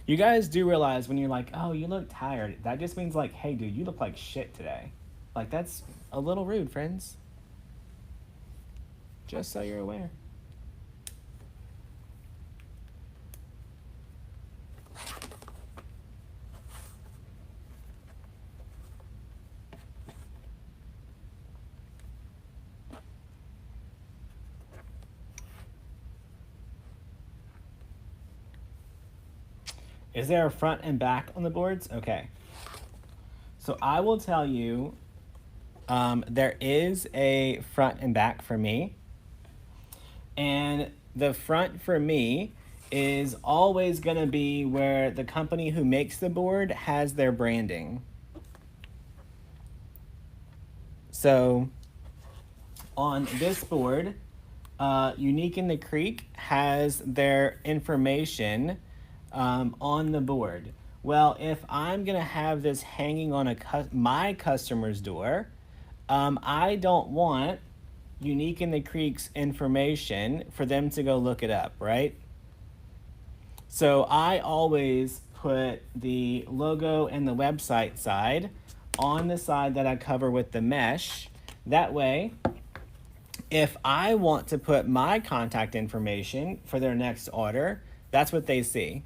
You guys do realize when you're like, oh, you look tired, that just means like, hey, dude, you look like shit today. Like, that's a little rude, friends. Just so you're aware. Is there a front and back on the boards? Okay. So I will tell you, there is a front and back for me. And the front for me is always going to be where the company who makes the board has their branding. So on this board, Unique in the Creek has their information on the board. Well, if I'm gonna have this hanging on my customer's door, I don't want Unique in the Creek's information for them to go look it up, right? So I always put the logo and the website side on the side that I cover with the mesh. That way, if I want to put my contact information for their next order, that's what they see.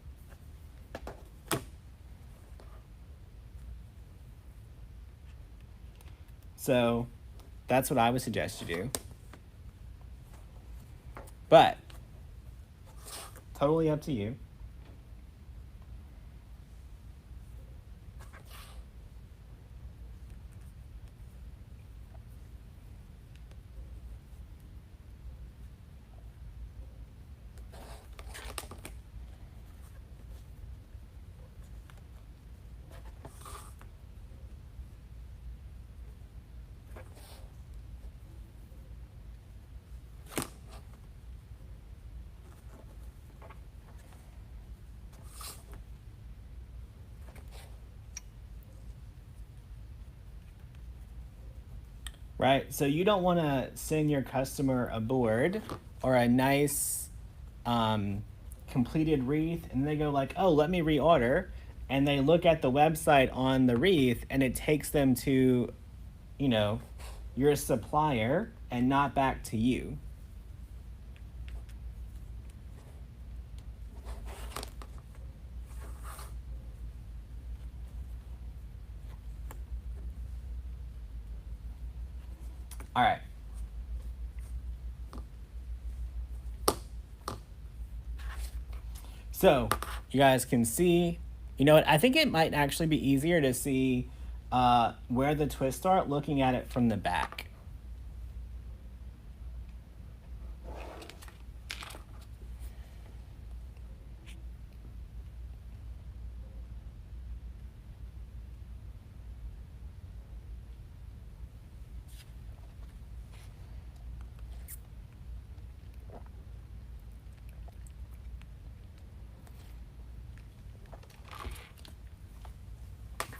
So that's what I would suggest you do. But totally up to you. right? So you don't want to send your customer a board or a nice completed wreath and they go like, oh, let me reorder. And they look at the website on the wreath and it takes them to, you know, your supplier and not back to you. All right. So you guys can see, you know what, I think it might actually be easier to see where the twists are looking at it from the back.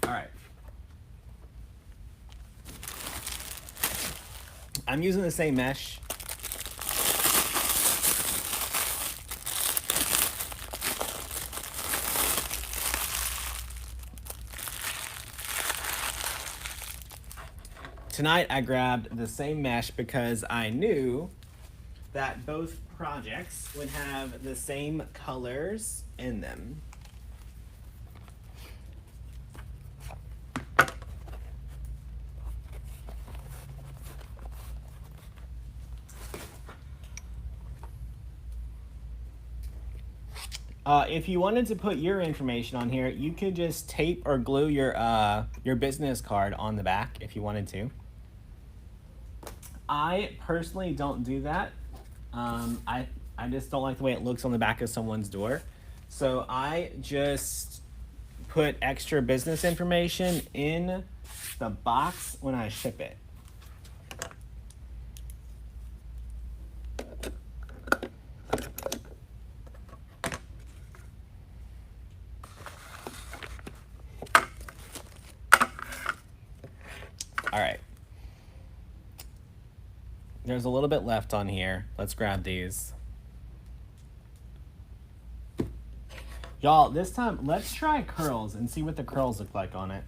All right. I'm using the same mesh. Tonight I grabbed the same mesh because I knew that both projects would have the same colors in them. If you wanted to put your information on here, you could just tape or glue your business card on the back if you wanted to. I personally don't do that. I just don't like the way it looks on the back of someone's door. So I just put extra business information in the box when I ship it. All right. There's a little bit left on here. Let's grab these. Y'all, this time, let's try curls and see what the curls look like on it.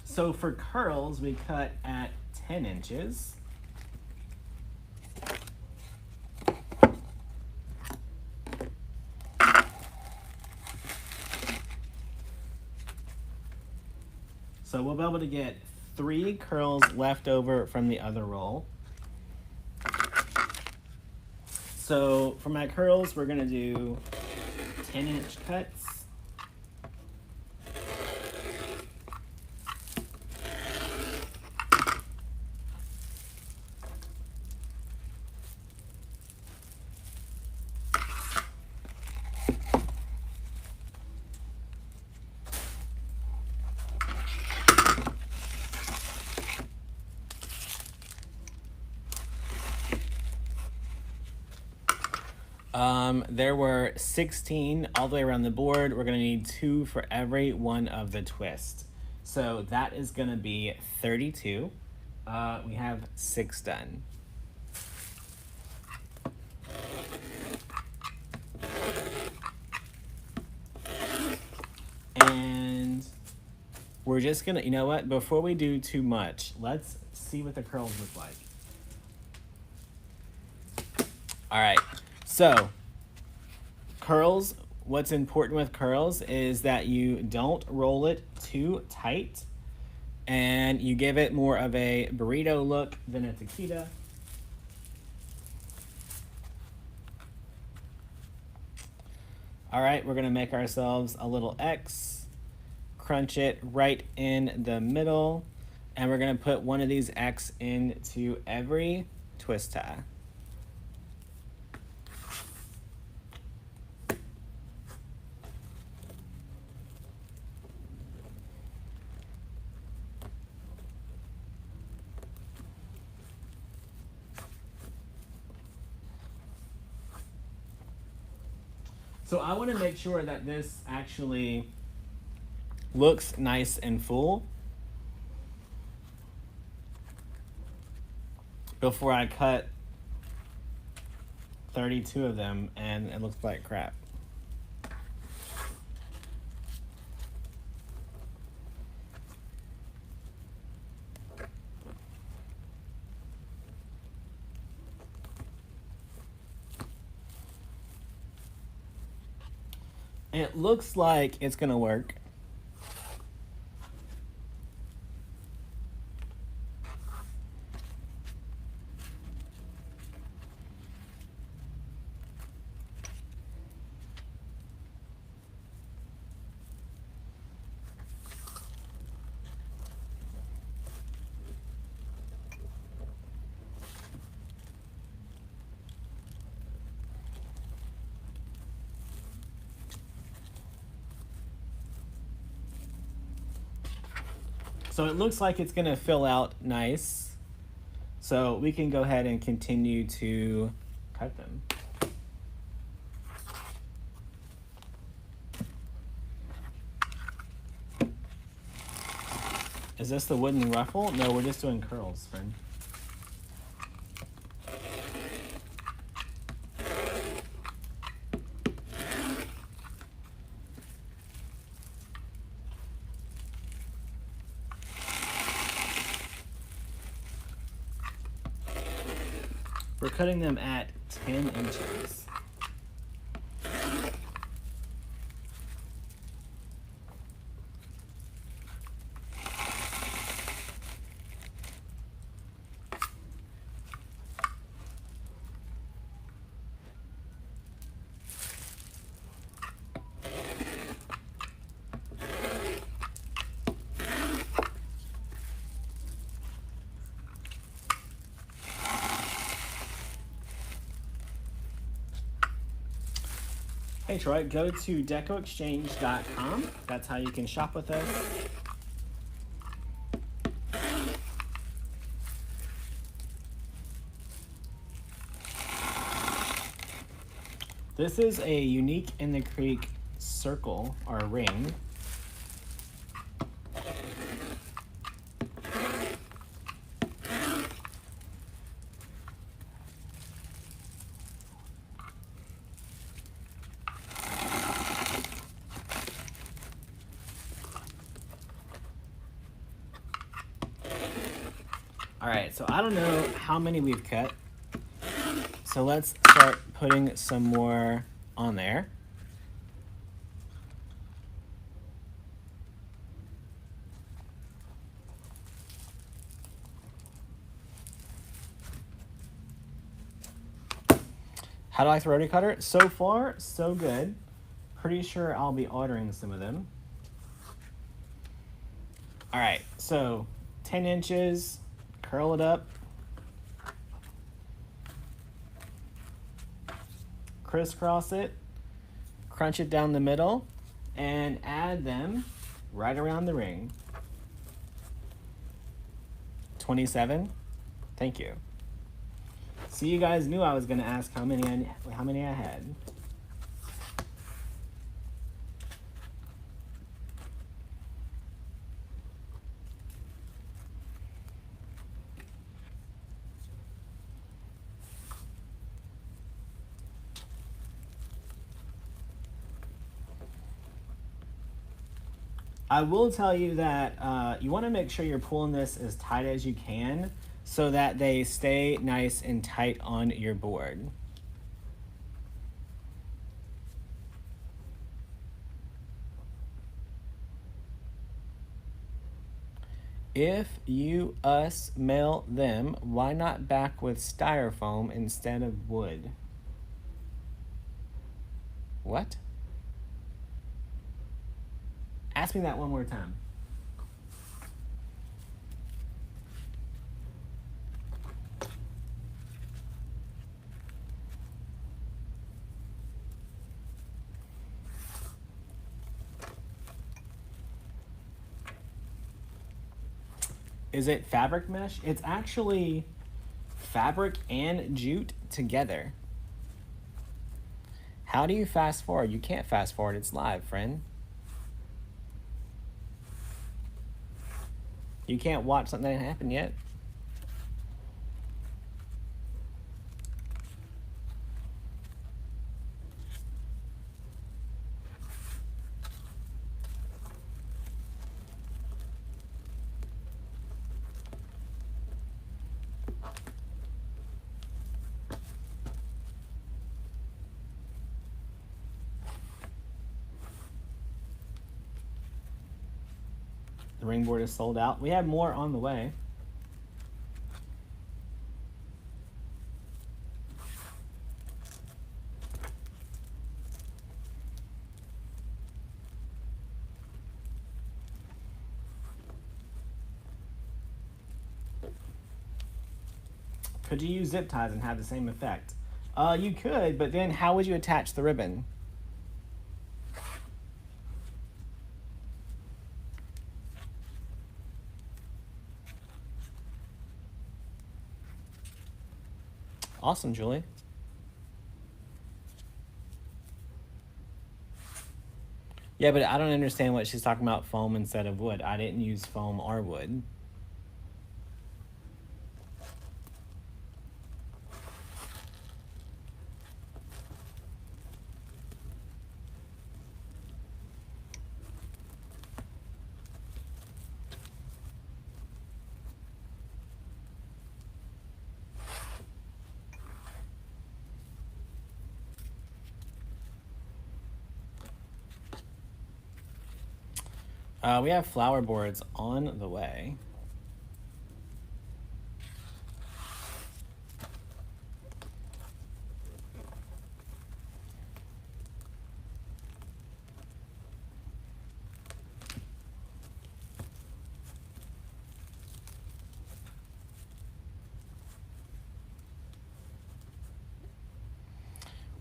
So for curls, we cut at 10 inches. So we'll be able to get 3 curls left over from the other roll. So for my curls, we're gonna do 10-inch cuts. There were 16 all the way around the board. We're gonna need 2 for every one of the twists. So that is gonna be 32. We have 6 done. And we're just gonna, you know what, before we do too much, let's see what the curls look like. All right, so curls, what's important with curls is that you don't roll it too tight and you give it more of a burrito look than a taquita. All right, we're gonna make ourselves a little X, crunch it right in the middle, and we're gonna put one of these X into every twist tie. So I want to make sure that this actually looks nice and full before I cut 32 of them and it looks like crap. It looks like it's gonna work. So it looks like it's gonna fill out nice. So we can go ahead and continue to cut them. Is this the wooden ruffle? No, we're just doing curls, friend. We're cutting them at 10 inches. Hey Troy, go to DecoExchange.com. That's how you can shop with us. This is a Unique in the Creek circle or ring. All right, so I don't know how many we've cut. So let's start putting some more on there. How do I like the rotary cutter? So far, so good. Pretty sure I'll be ordering some of them. All right, so 10 inches, curl it up. Crisscross it, crunch it down the middle, and add them right around the ring. 27. Thank you. So you guys knew I was going to ask how many I had. I will tell you that you want to make sure you're pulling this as tight as you can so that they stay nice and tight on your board. If you, us, mail them, why not back with styrofoam instead of wood? What? Ask me that one more time. Is it fabric mesh? It's actually fabric and jute together. How do you fast forward? You can't fast forward. It's live, friend. You can't watch something that happened yet. The ring board is sold out. We have more on the way. Could you use zip ties and have the same effect? You could, but then how would you attach the ribbon? Awesome, Julie. Yeah, but I don't understand what she's talking about, foam instead of wood. I didn't use foam or wood. We have flower boards on the way.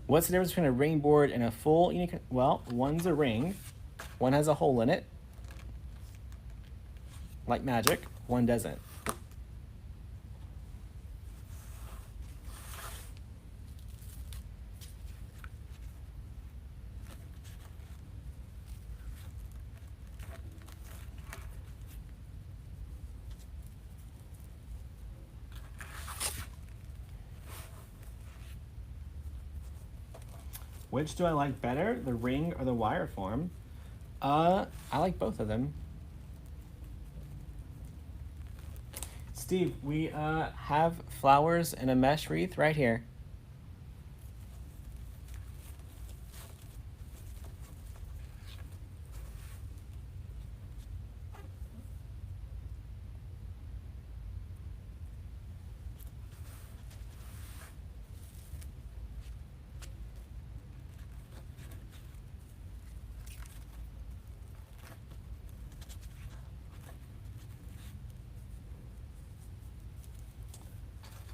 What's the difference between a ring board and a full unique? Well, one's a ring, one has a hole in it, like magic, one doesn't. Which do I like better, the ring or the wire form? I like both of them. Steve, we have flowers and a mesh wreath right here.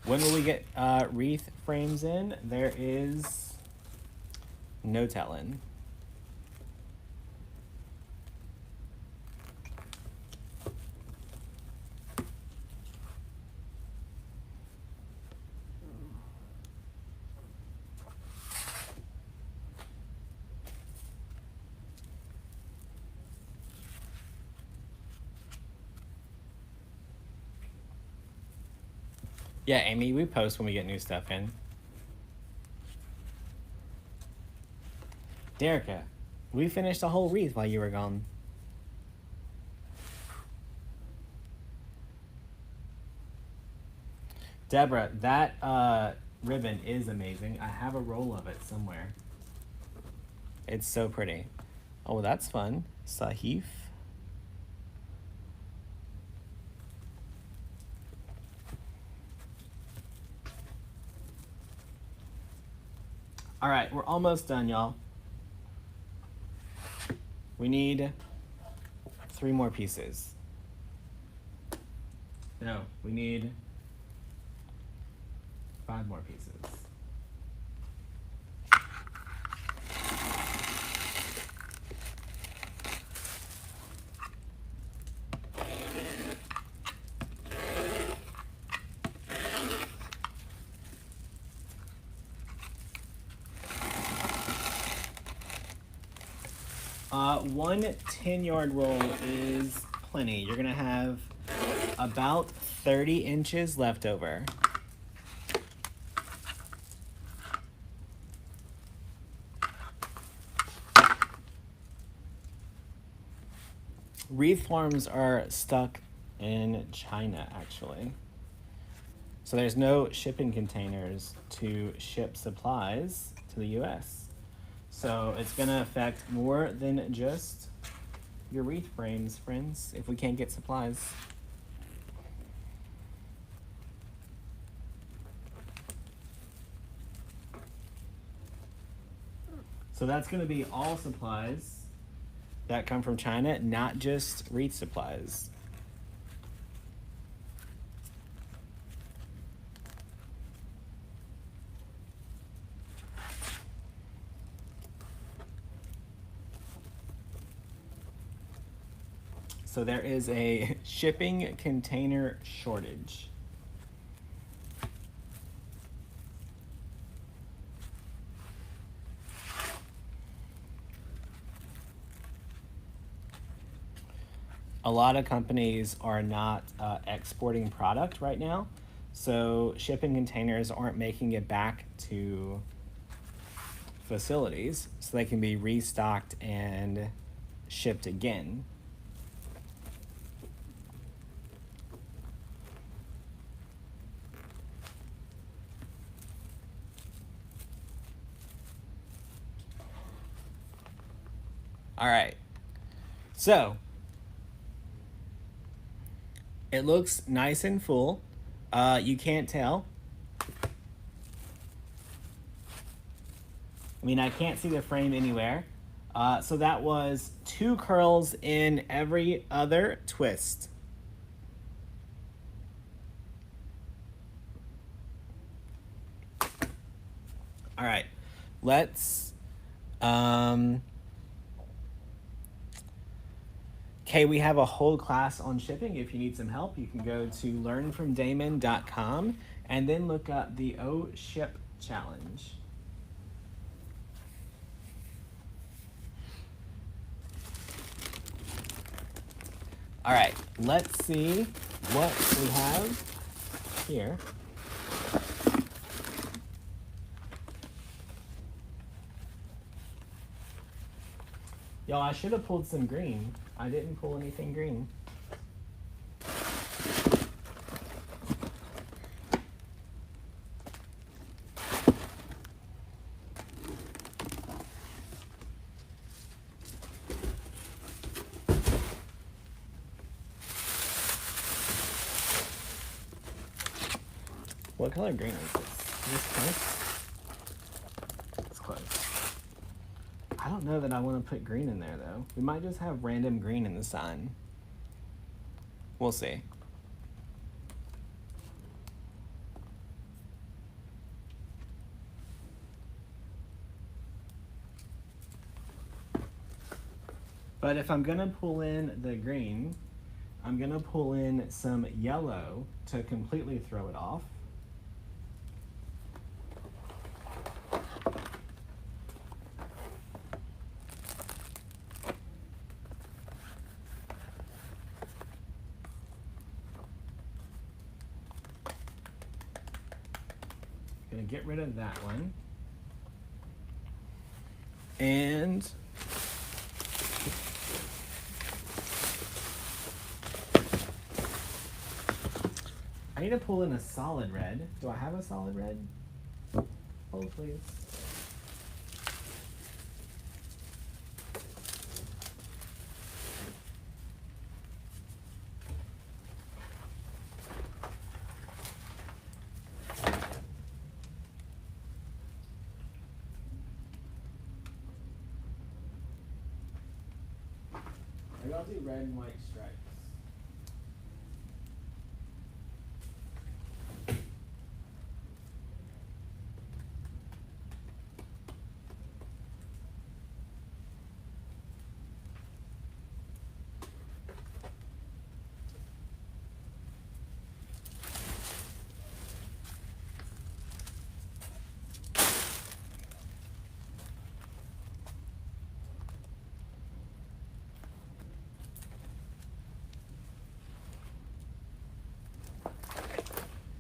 When will we get wreath frames in? There is no telling. Yeah, Amy, we post when we get new stuff in. Derica, we finished a whole wreath while you were gone. Deborah, that ribbon is amazing. I have a roll of it somewhere. It's so pretty. Oh, that's fun. Sahif. All right, we're almost done, y'all. We need 3 more pieces. No, we need 5 more pieces. One 10-yard roll is plenty. You're gonna have about 30 inches left over. Wreath forms are stuck in China, actually. So there's no shipping containers to ship supplies to the US. So it's gonna affect more than just your wreath frames, friends, if we can't get supplies. So that's gonna be all supplies that come from China, not just wreath supplies. So there is a shipping container shortage. A lot of companies are not exporting product right now, so shipping containers aren't making it back to facilities so they can be restocked and shipped again. All right, so it looks nice and full. You can't tell. I mean, I can't see the frame anywhere. So that was 2 curls in every other twist. All right, let's, okay, we have a whole class on shipping. If you need some help, you can go to learnfromdamon.com and then look up the O Ship Challenge. All right, let's see what we have here. Y'all, I should have pulled some green. I didn't pull anything green. What color green is this? Is this close? It's close. I don't know that I want to put green in there, though. We might just have random green in the sign. We'll see. But if I'm going to pull in the green, I'm going to pull in some yellow to completely throw it off. Gonna get rid of that one. And I need to pull in a solid red. Do I have a solid red? Hold, please. Maybe I'll do red and white stripes.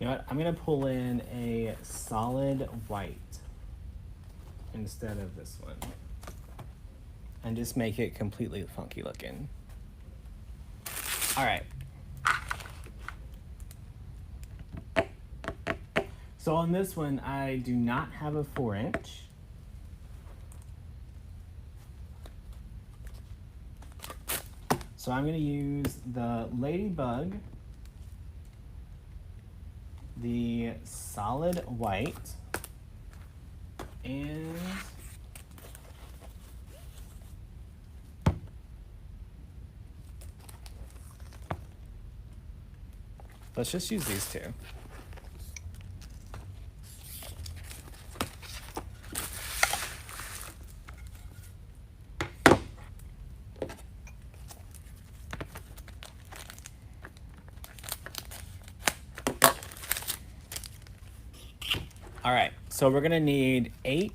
You know what? I'm gonna pull in a solid white instead of this one. And just make it completely funky looking. All right. So on this one, I do not have a 4-inch. So I'm gonna use the ladybug, the solid white, and let's just use these two. All right, so we're gonna need 8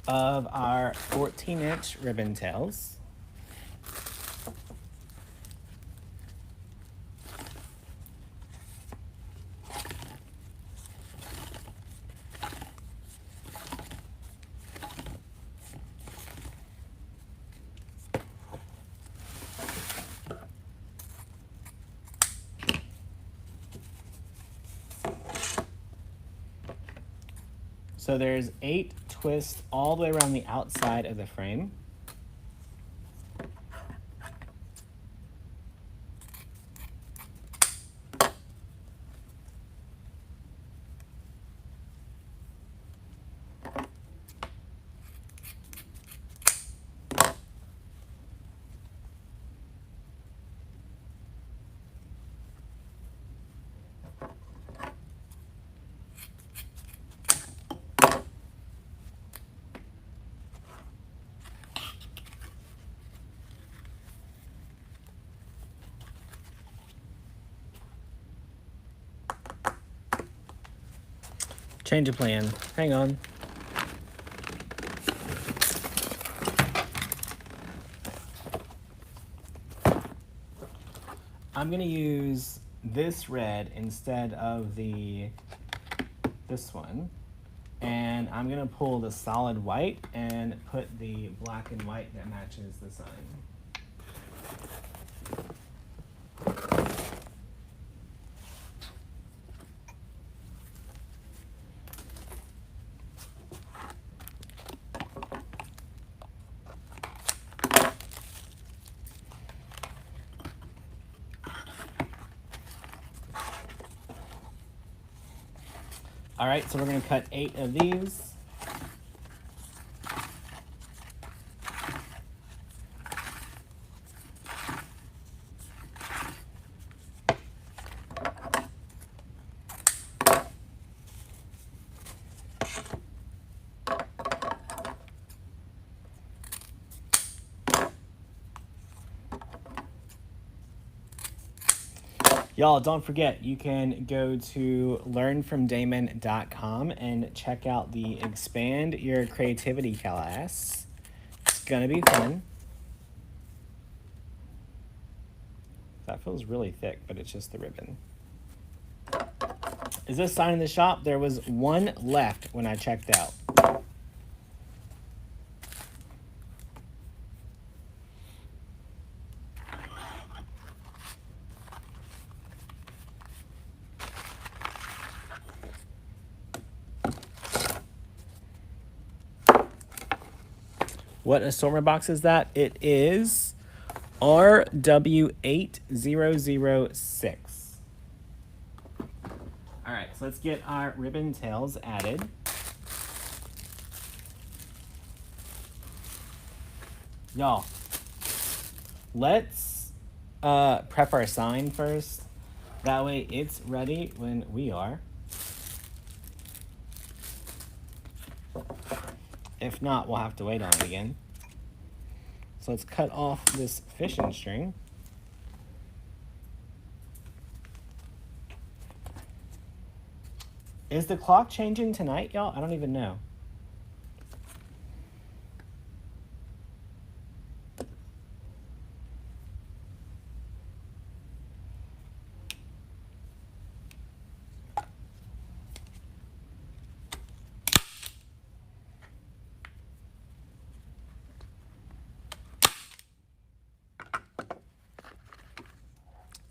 of our 14-inch ribbon tails. So there's 8 twists all the way around the outside of the frame. Change of plan. Hang on. I'm gonna use this red instead of this one. And I'm gonna pull the solid white and put the black and white that matches the sign. All right, so we're gonna cut 8 of these. Y'all, don't forget, you can go to learnfromdamon.com and check out the Expand Your Creativity class. It's gonna be fun. That feels really thick, but it's just the ribbon. Is this sign in the shop? There was 1 left when I checked out. What assortment box is that? It is RW8006. All right, so let's get our ribbon tails added. Y'all, let's prep our sign first. That way it's ready when we are. If not, we'll have to wait on it again. So let's cut off this fishing string. Is the clock changing tonight, y'all? I don't even know.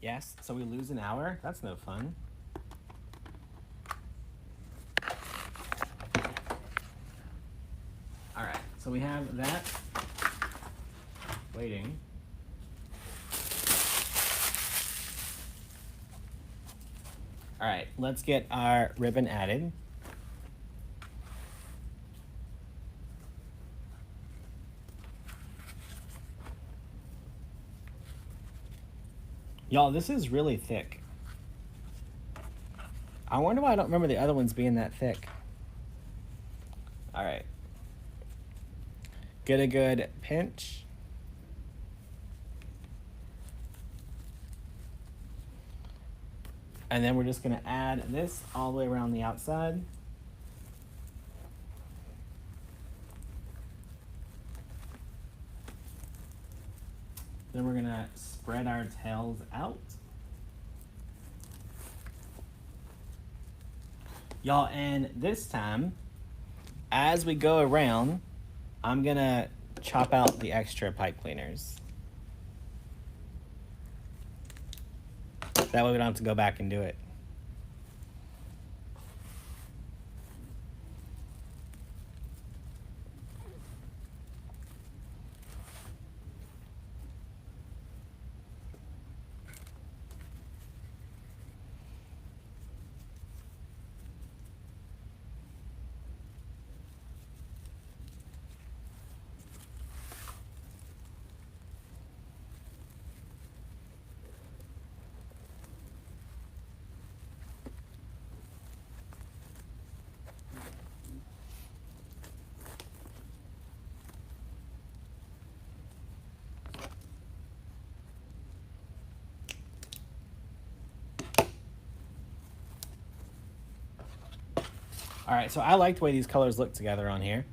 Yes, so we lose an hour? That's no fun. Alright, so we have that waiting. Alright, let's get our ribbon added. Y'all, this is really thick. I wonder why I don't remember the other ones being that thick. Alright. Get a good pinch. And then we're just going to add this all the way around the outside. Then we're going to spread our tails out. Y'all, and this time, as we go around, I'm going to chop out the extra pipe cleaners. That way we don't have to go back and do it. All right, so I like the way these colors look together on here.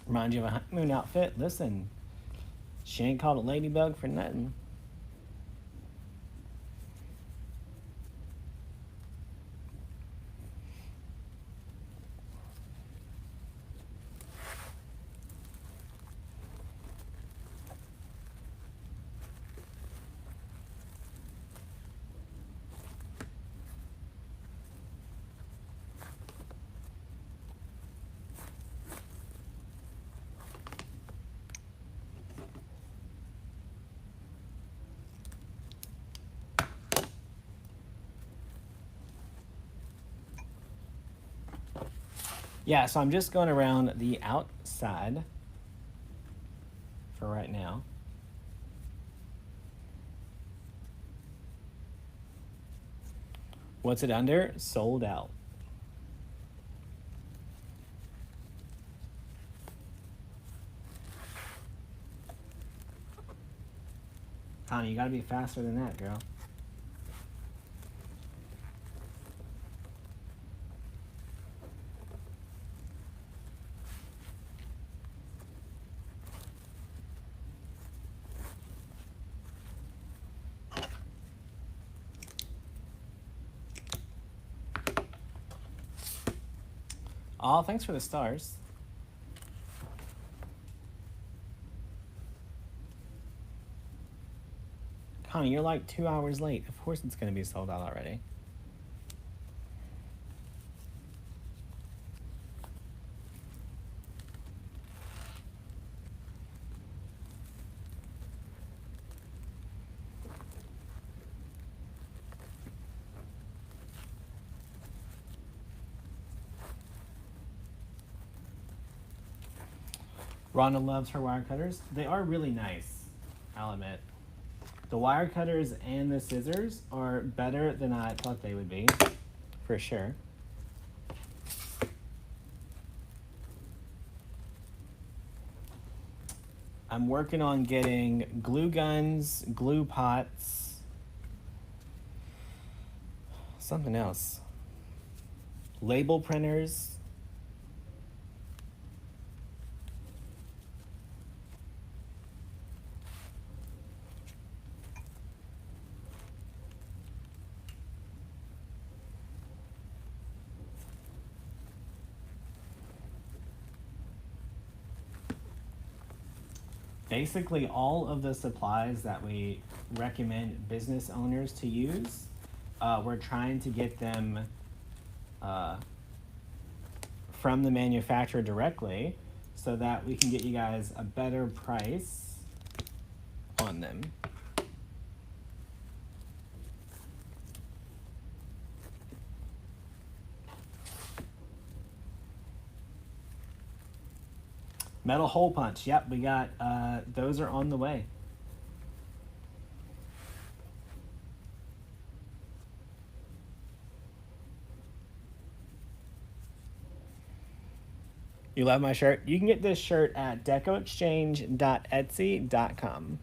Remind you of a honeymoon outfit. Listen, she ain't called a ladybug for nothing. Yeah, so I'm just going around the outside for right now. What's it under? Sold out. Connie, you gotta be faster than that, girl. Aw, thanks for the stars. Connie, you're like 2 hours late. Of course it's gonna be sold out already. Rhonda loves her wire cutters. They are really nice, I'll admit. The wire cutters and the scissors are better than I thought they would be, for sure. I'm working on getting glue guns, glue pots, something else. Label printers. basically all of the supplies that we recommend business owners to use, we're trying to get them from the manufacturer directly so that we can get you guys a better price on them. Metal hole punch. Yep, we got those are on the way. You love my shirt? You can get this shirt at DecoExchange.etsy.com.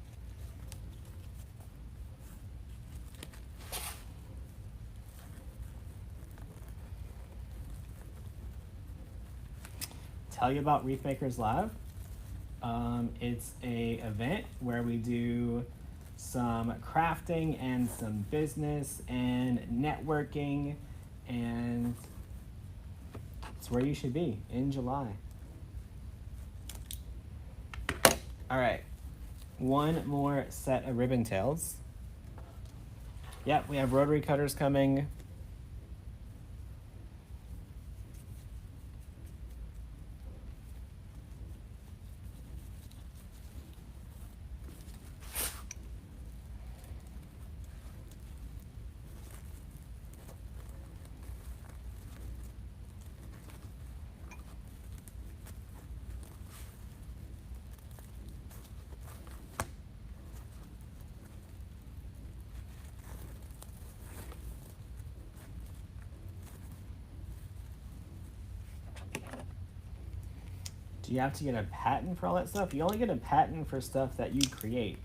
Tell you about Wreath Makers Live. It's a event where we do some crafting and some business and networking, and it's where you should be in July. All right, one more set of ribbon tails. Yep, we have rotary cutters coming. Do you have to get a patent for all that stuff? You only get a patent for stuff that you create.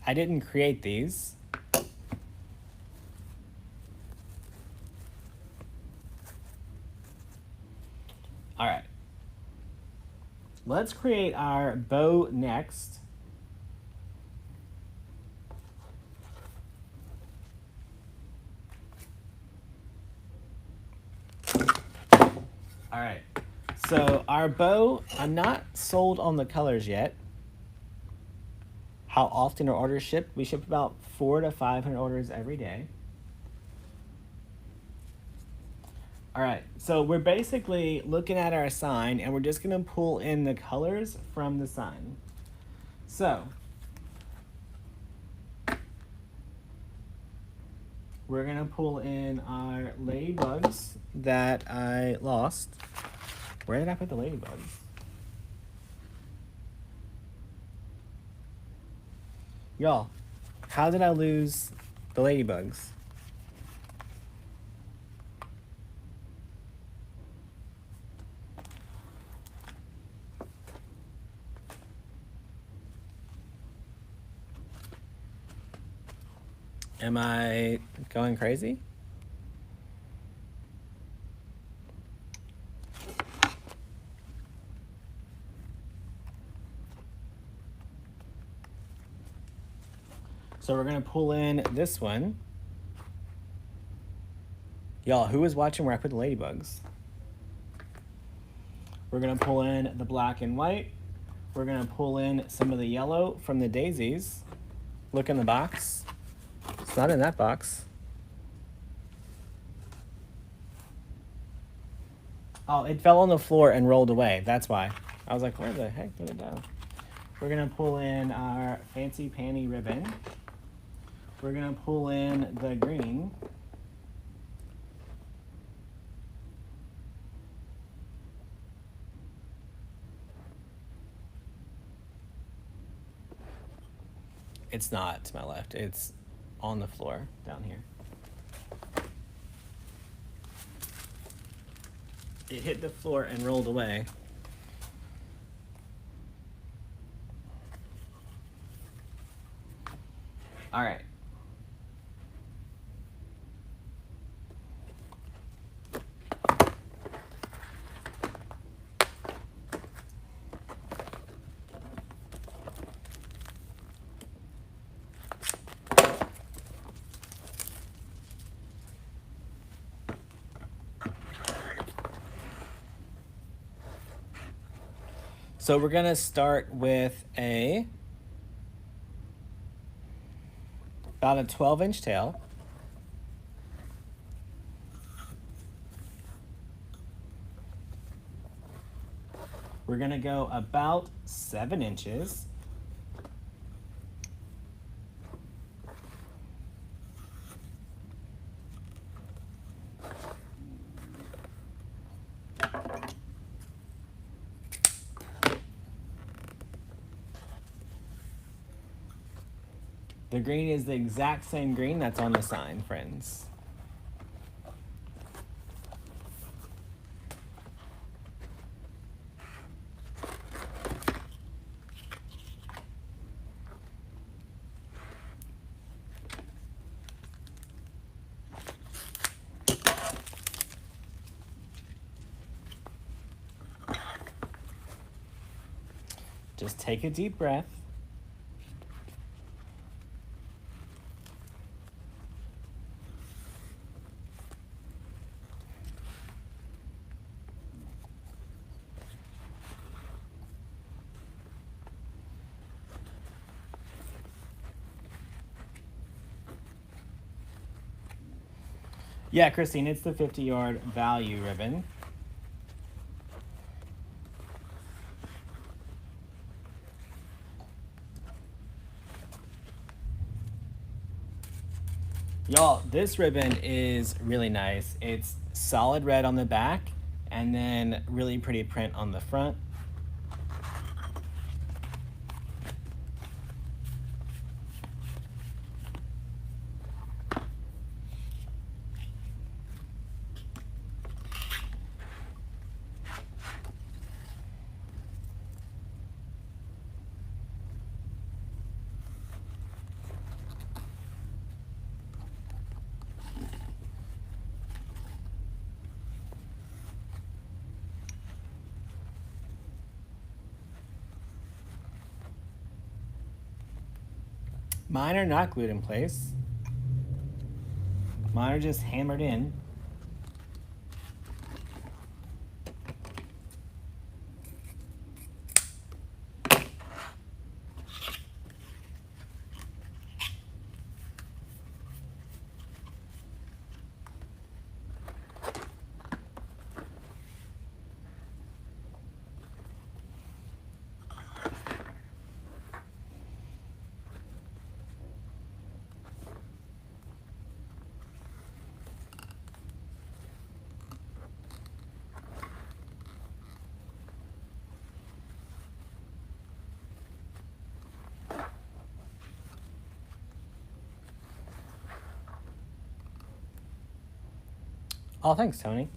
I didn't create these. All right. Let's create our bow next. All right. So our bow, I'm not sold on the colors yet. How often are orders shipped? We ship about 400 to 500 orders every day. All right, so we're basically looking at our sign and we're just gonna pull in the colors from the sign. So, we're gonna pull in our ladybugs that I lost. Where did I put the ladybugs? Y'all, how did I lose the ladybugs? Am I going crazy? So we're gonna pull in this one. Y'all, who was watching where I put the ladybugs? We're gonna pull in the black and white. We're gonna pull in some of the yellow from the daisies. Look in the box. It's not in that box. Oh, it fell on the floor and rolled away. That's why. I was like, where the heck did it go? We're gonna pull in our fancy panty ribbon. We're gonna pull in the green. It's not to my left, it's on the floor down here. It hit the floor and rolled away. All right. So we're gonna start with a about a 12-inch tail. We're gonna go about 7 inches. The green is the exact same green that's on the sign, friends. Just take a deep breath. Yeah, Christine, it's the 50-yard value ribbon. Y'all, this ribbon is really nice. It's solid red on the back and then really pretty print on the front. Mine are not glued in place. Mine are just hammered in. Oh, thanks, Tony.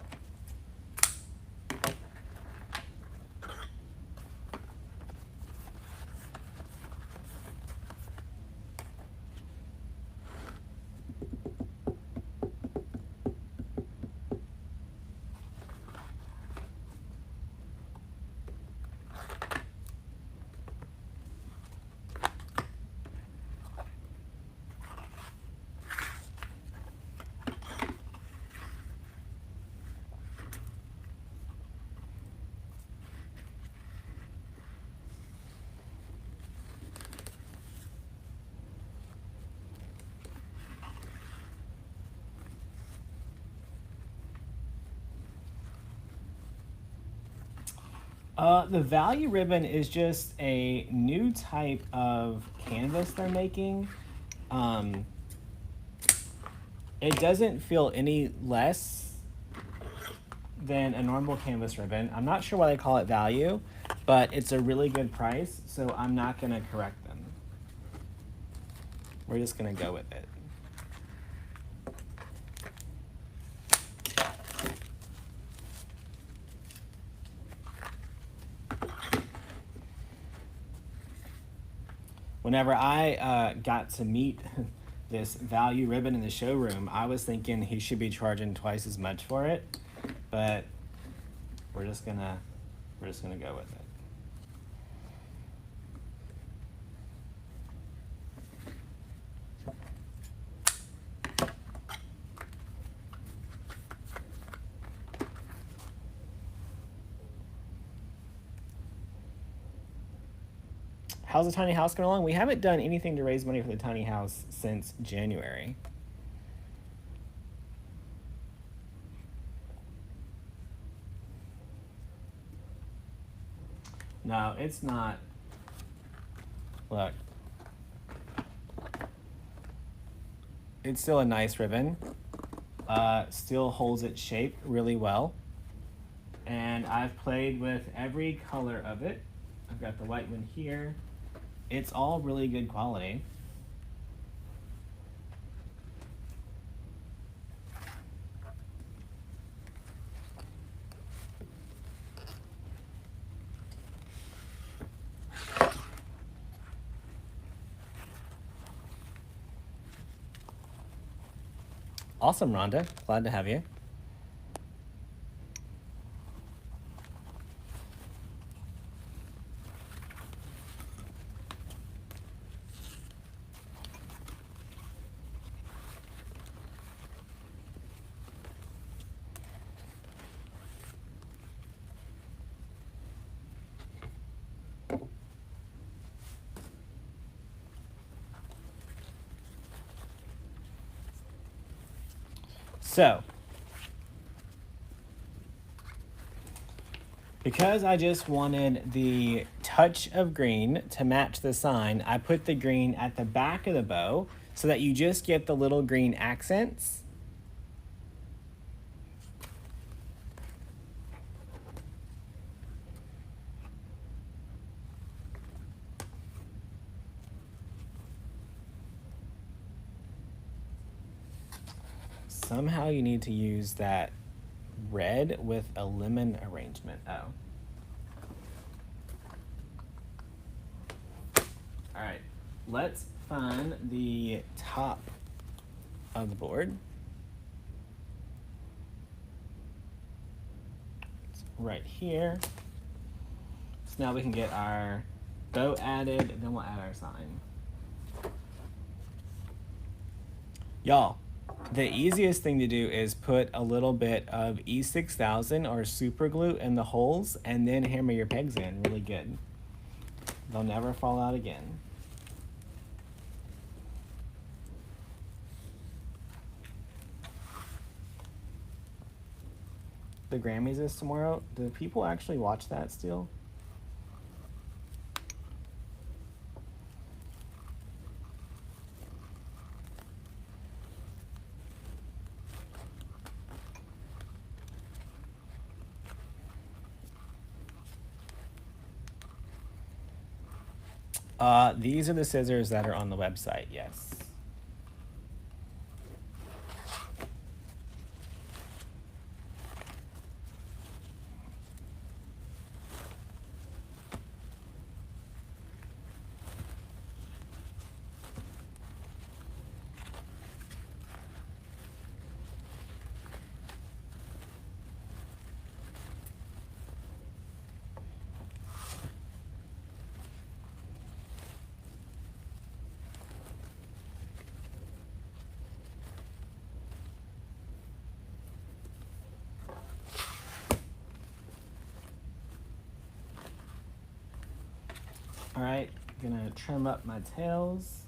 The value ribbon is just a new type of canvas they're making. It doesn't feel any less than a normal canvas ribbon. I'm not sure why they call it value, but it's a really good price, so I'm not going to correct them. We're just going to go with it. Whenever I got to meet this value ribbon in the showroom, I was thinking he should be charging twice as much for it, but we're just gonna go with it. How's the tiny house going along? We haven't done anything to raise money for the tiny house since January. No, it's not. Look. It's still a nice ribbon. Still holds its shape really well. And I've played with every color of it. I've got the white one here. It's all really good quality. Awesome, Rhonda. Glad to have you. So, because I just wanted the touch of green to match the sign, I put the green at the back of the bow so that you just get the little green accents. Somehow you need to use that red with a lemon arrangement. Oh. All right, let's find the top of the board. It's right here. So now we can get our bow added, and then we'll add our sign. Y'all, the easiest thing to do is put a little bit of E6000 or super glue in the holes and then hammer your pegs in really good. They'll never fall out again. The Grammys is tomorrow. Do people actually watch that still? These are the scissors that are on the website, yes. All right, gonna trim up my tails.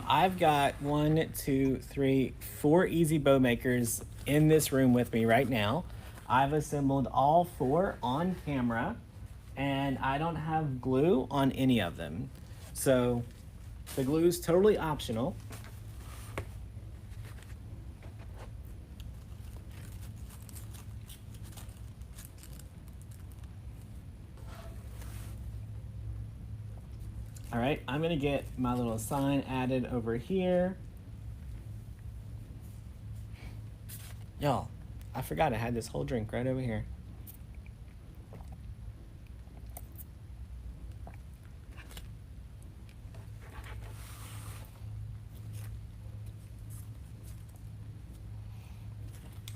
I've got 4 easy bow makers in this room with me right now. I've assembled all 4 on camera, and I don't have glue on any of them. So the glue is totally optional. right, I'm gonna get my little sign added over here. Y'all, I forgot I had this whole drink right over here.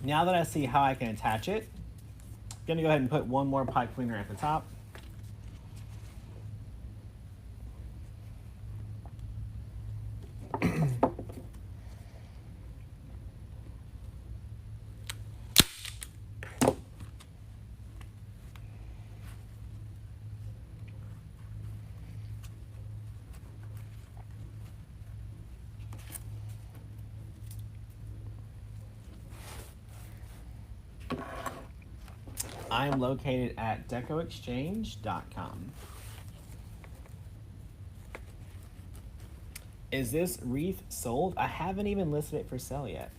Now that I see how I can attach it, I'm gonna go ahead and put one more pipe cleaner at the top. I am located at DecoExchange.com. Is this wreath sold? I haven't even listed it for sale yet.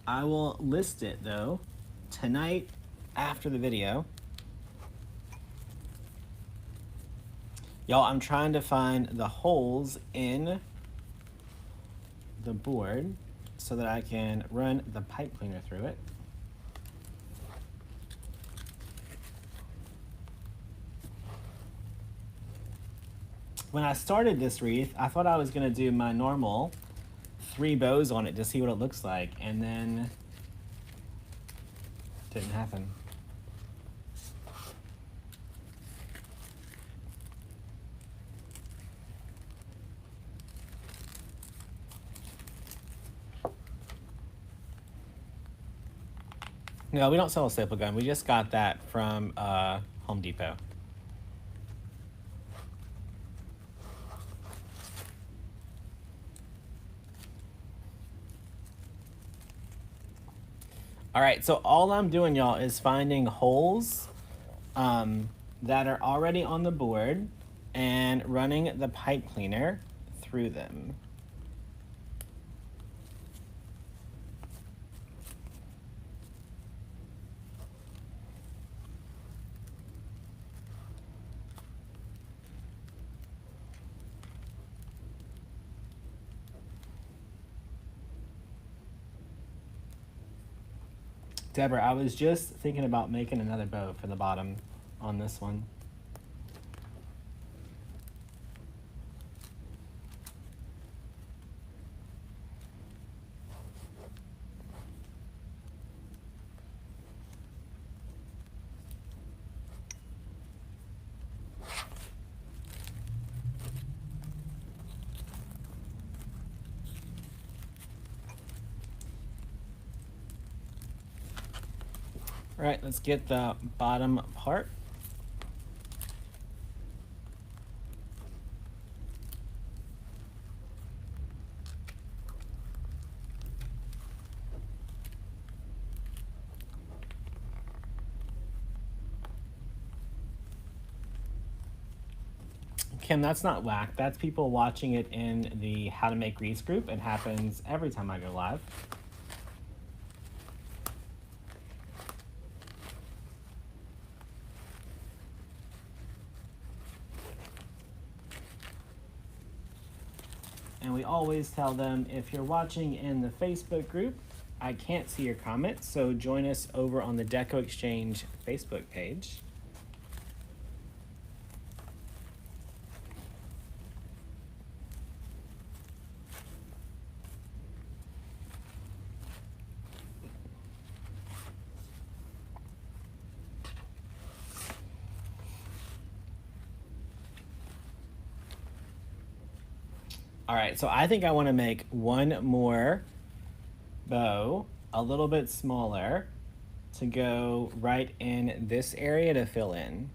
I will list it though tonight after the video. Y'all, I'm trying to find the holes in the board so that I can run the pipe cleaner through it. When I started this wreath, I thought I was gonna do my normal 3 bows on it to see what it looks like, and then it didn't happen. No, we don't sell a staple gun. We just got that from Home Depot. All right, so all I'm doing, y'all, is finding holes that are already on the board and running the pipe cleaner through them. Deborah, I was just thinking about making another bow for the bottom on this one. All right, let's get the bottom part. Kim, that's not whack. That's people watching it in the How to Make Wreaths group. It happens every time I go live. And we always tell them, if you're watching in the Facebook group, I can't see your comments, so join us over on the DecoExchange Facebook page. All right, so I think I want to make one more bow, a little bit smaller, to go right in this area to fill in.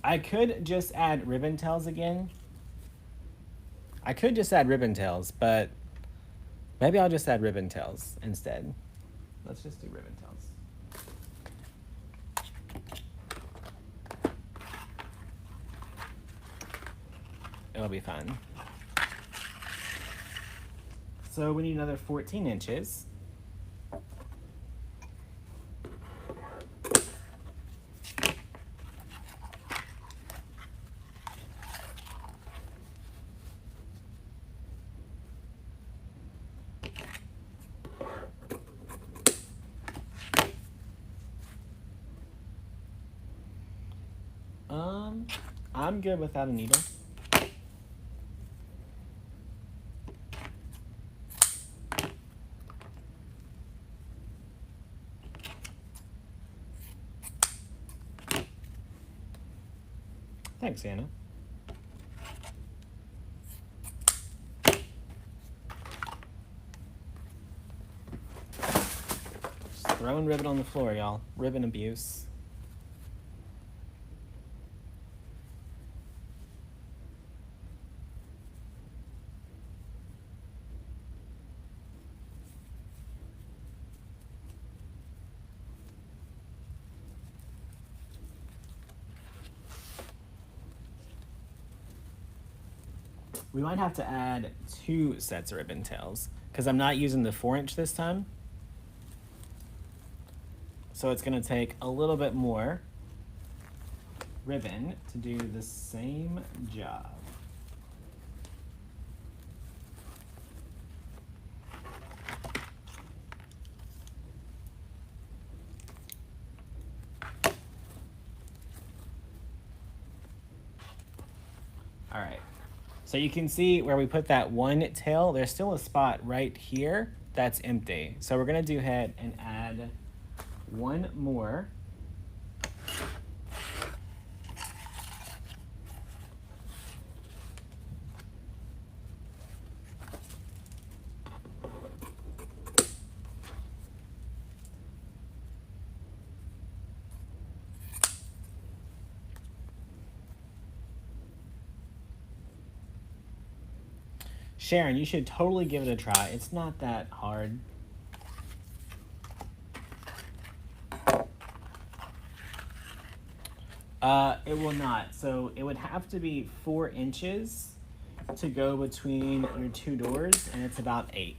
I could just add ribbon tails again. I could just add ribbon tails, but maybe I'll just add ribbon tails instead. Let's just do ribbon tails. it'll be fun. So we need another 14 inches. I'm good without a needle. Thanks, Anna. Just throwing ribbon on the floor, y'all. Ribbon abuse. We might have to add 2 sets of ribbon tails because I'm not using the 4-inch this time. So it's going to take a little bit more ribbon to do the same job. All right. So you can see where we put that one tail, there's still a spot right here that's empty. So we're going to go ahead and add 1 more. Sharon, you should totally give it a try. It's not that hard. It will not. So it would have to be 4 inches to go between your 2 doors, and it's about 8.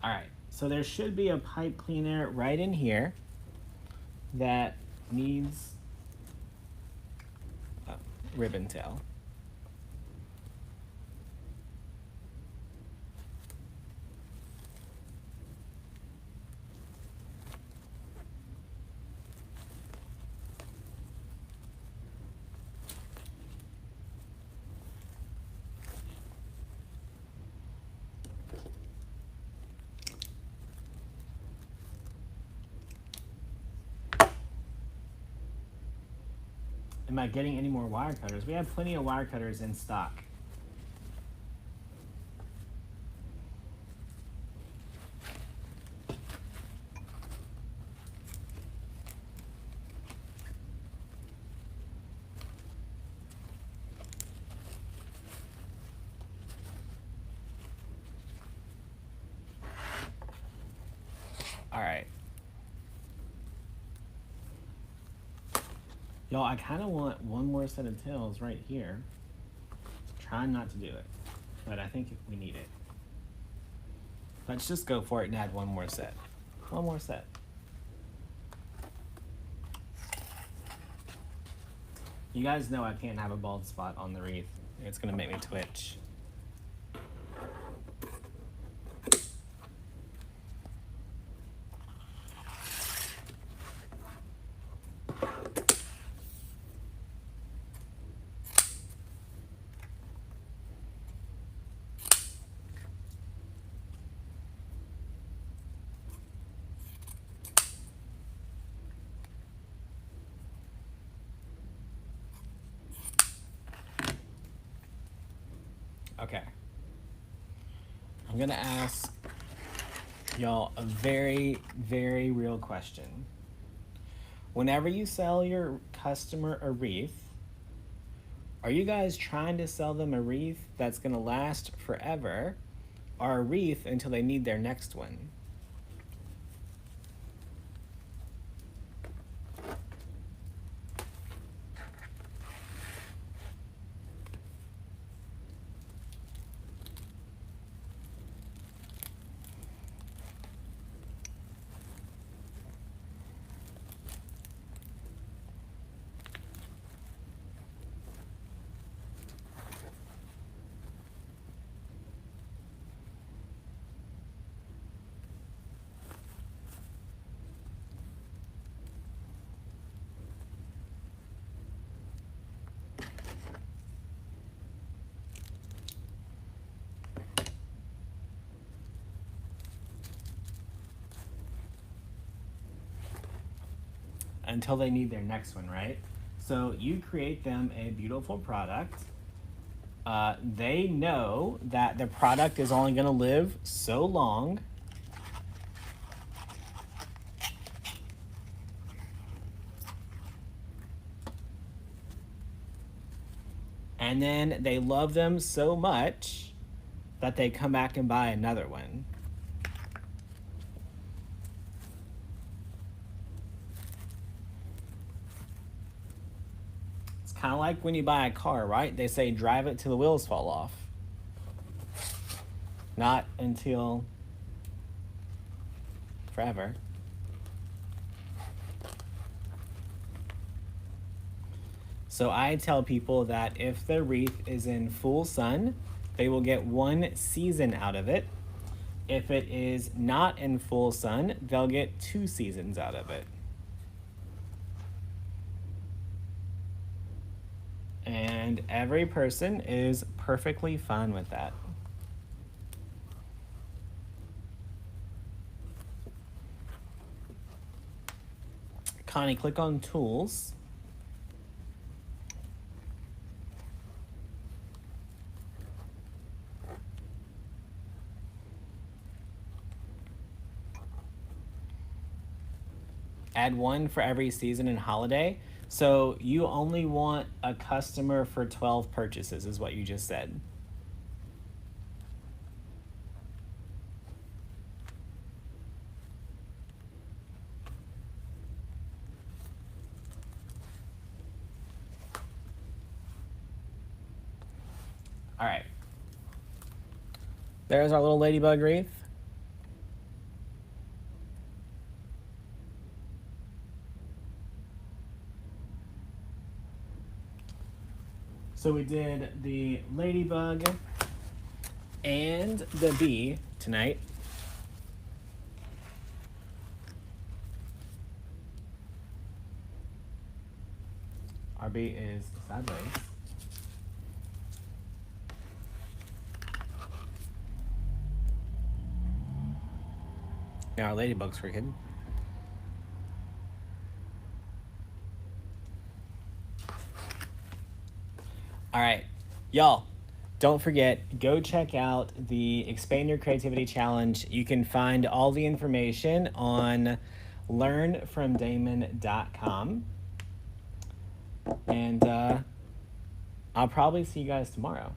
All right, so there should be a pipe cleaner right in here that needs a ribbon tail. Am I getting any more wire cutters? We have plenty of wire cutters in stock. All right. Y'all, I kind of want 1 more set of tails right here. Trying not to do it, but I think we need it. Let's just go for it and add 1 more set. 1 more set. You guys know I can't have a bald spot on the wreath. It's gonna make me twitch. I'm gonna ask y'all a very, very real question. Whenever you sell your customer a wreath, are you guys trying to sell them a wreath that's gonna last forever, or a wreath until they need their next one? Until they need their next one, right? So you create them a beautiful product. They know that the product is only going to live so long. And then they love them so much that they come back and buy another one. Kind of like when you buy a car, right? They say drive it till the wheels fall off. Not until forever. So I tell people that if the wreath is in full sun, they will get 1 season out of it. If it is not in full sun, they'll get 2 seasons out of it. And every person is perfectly fine with that. Connie, click on Tools. Add 1 for every season and holiday. So you only want a customer for 12 purchases is what you just said. All right. There's our little ladybug wreath. So we did the ladybug and the bee tonight. Our bee is sideways. Now our ladybug's crooked. All right, y'all, don't forget, go check out the Expand Your Creativity Challenge. You can find all the information on learnfromdamon.com. And I'll probably see you guys tomorrow.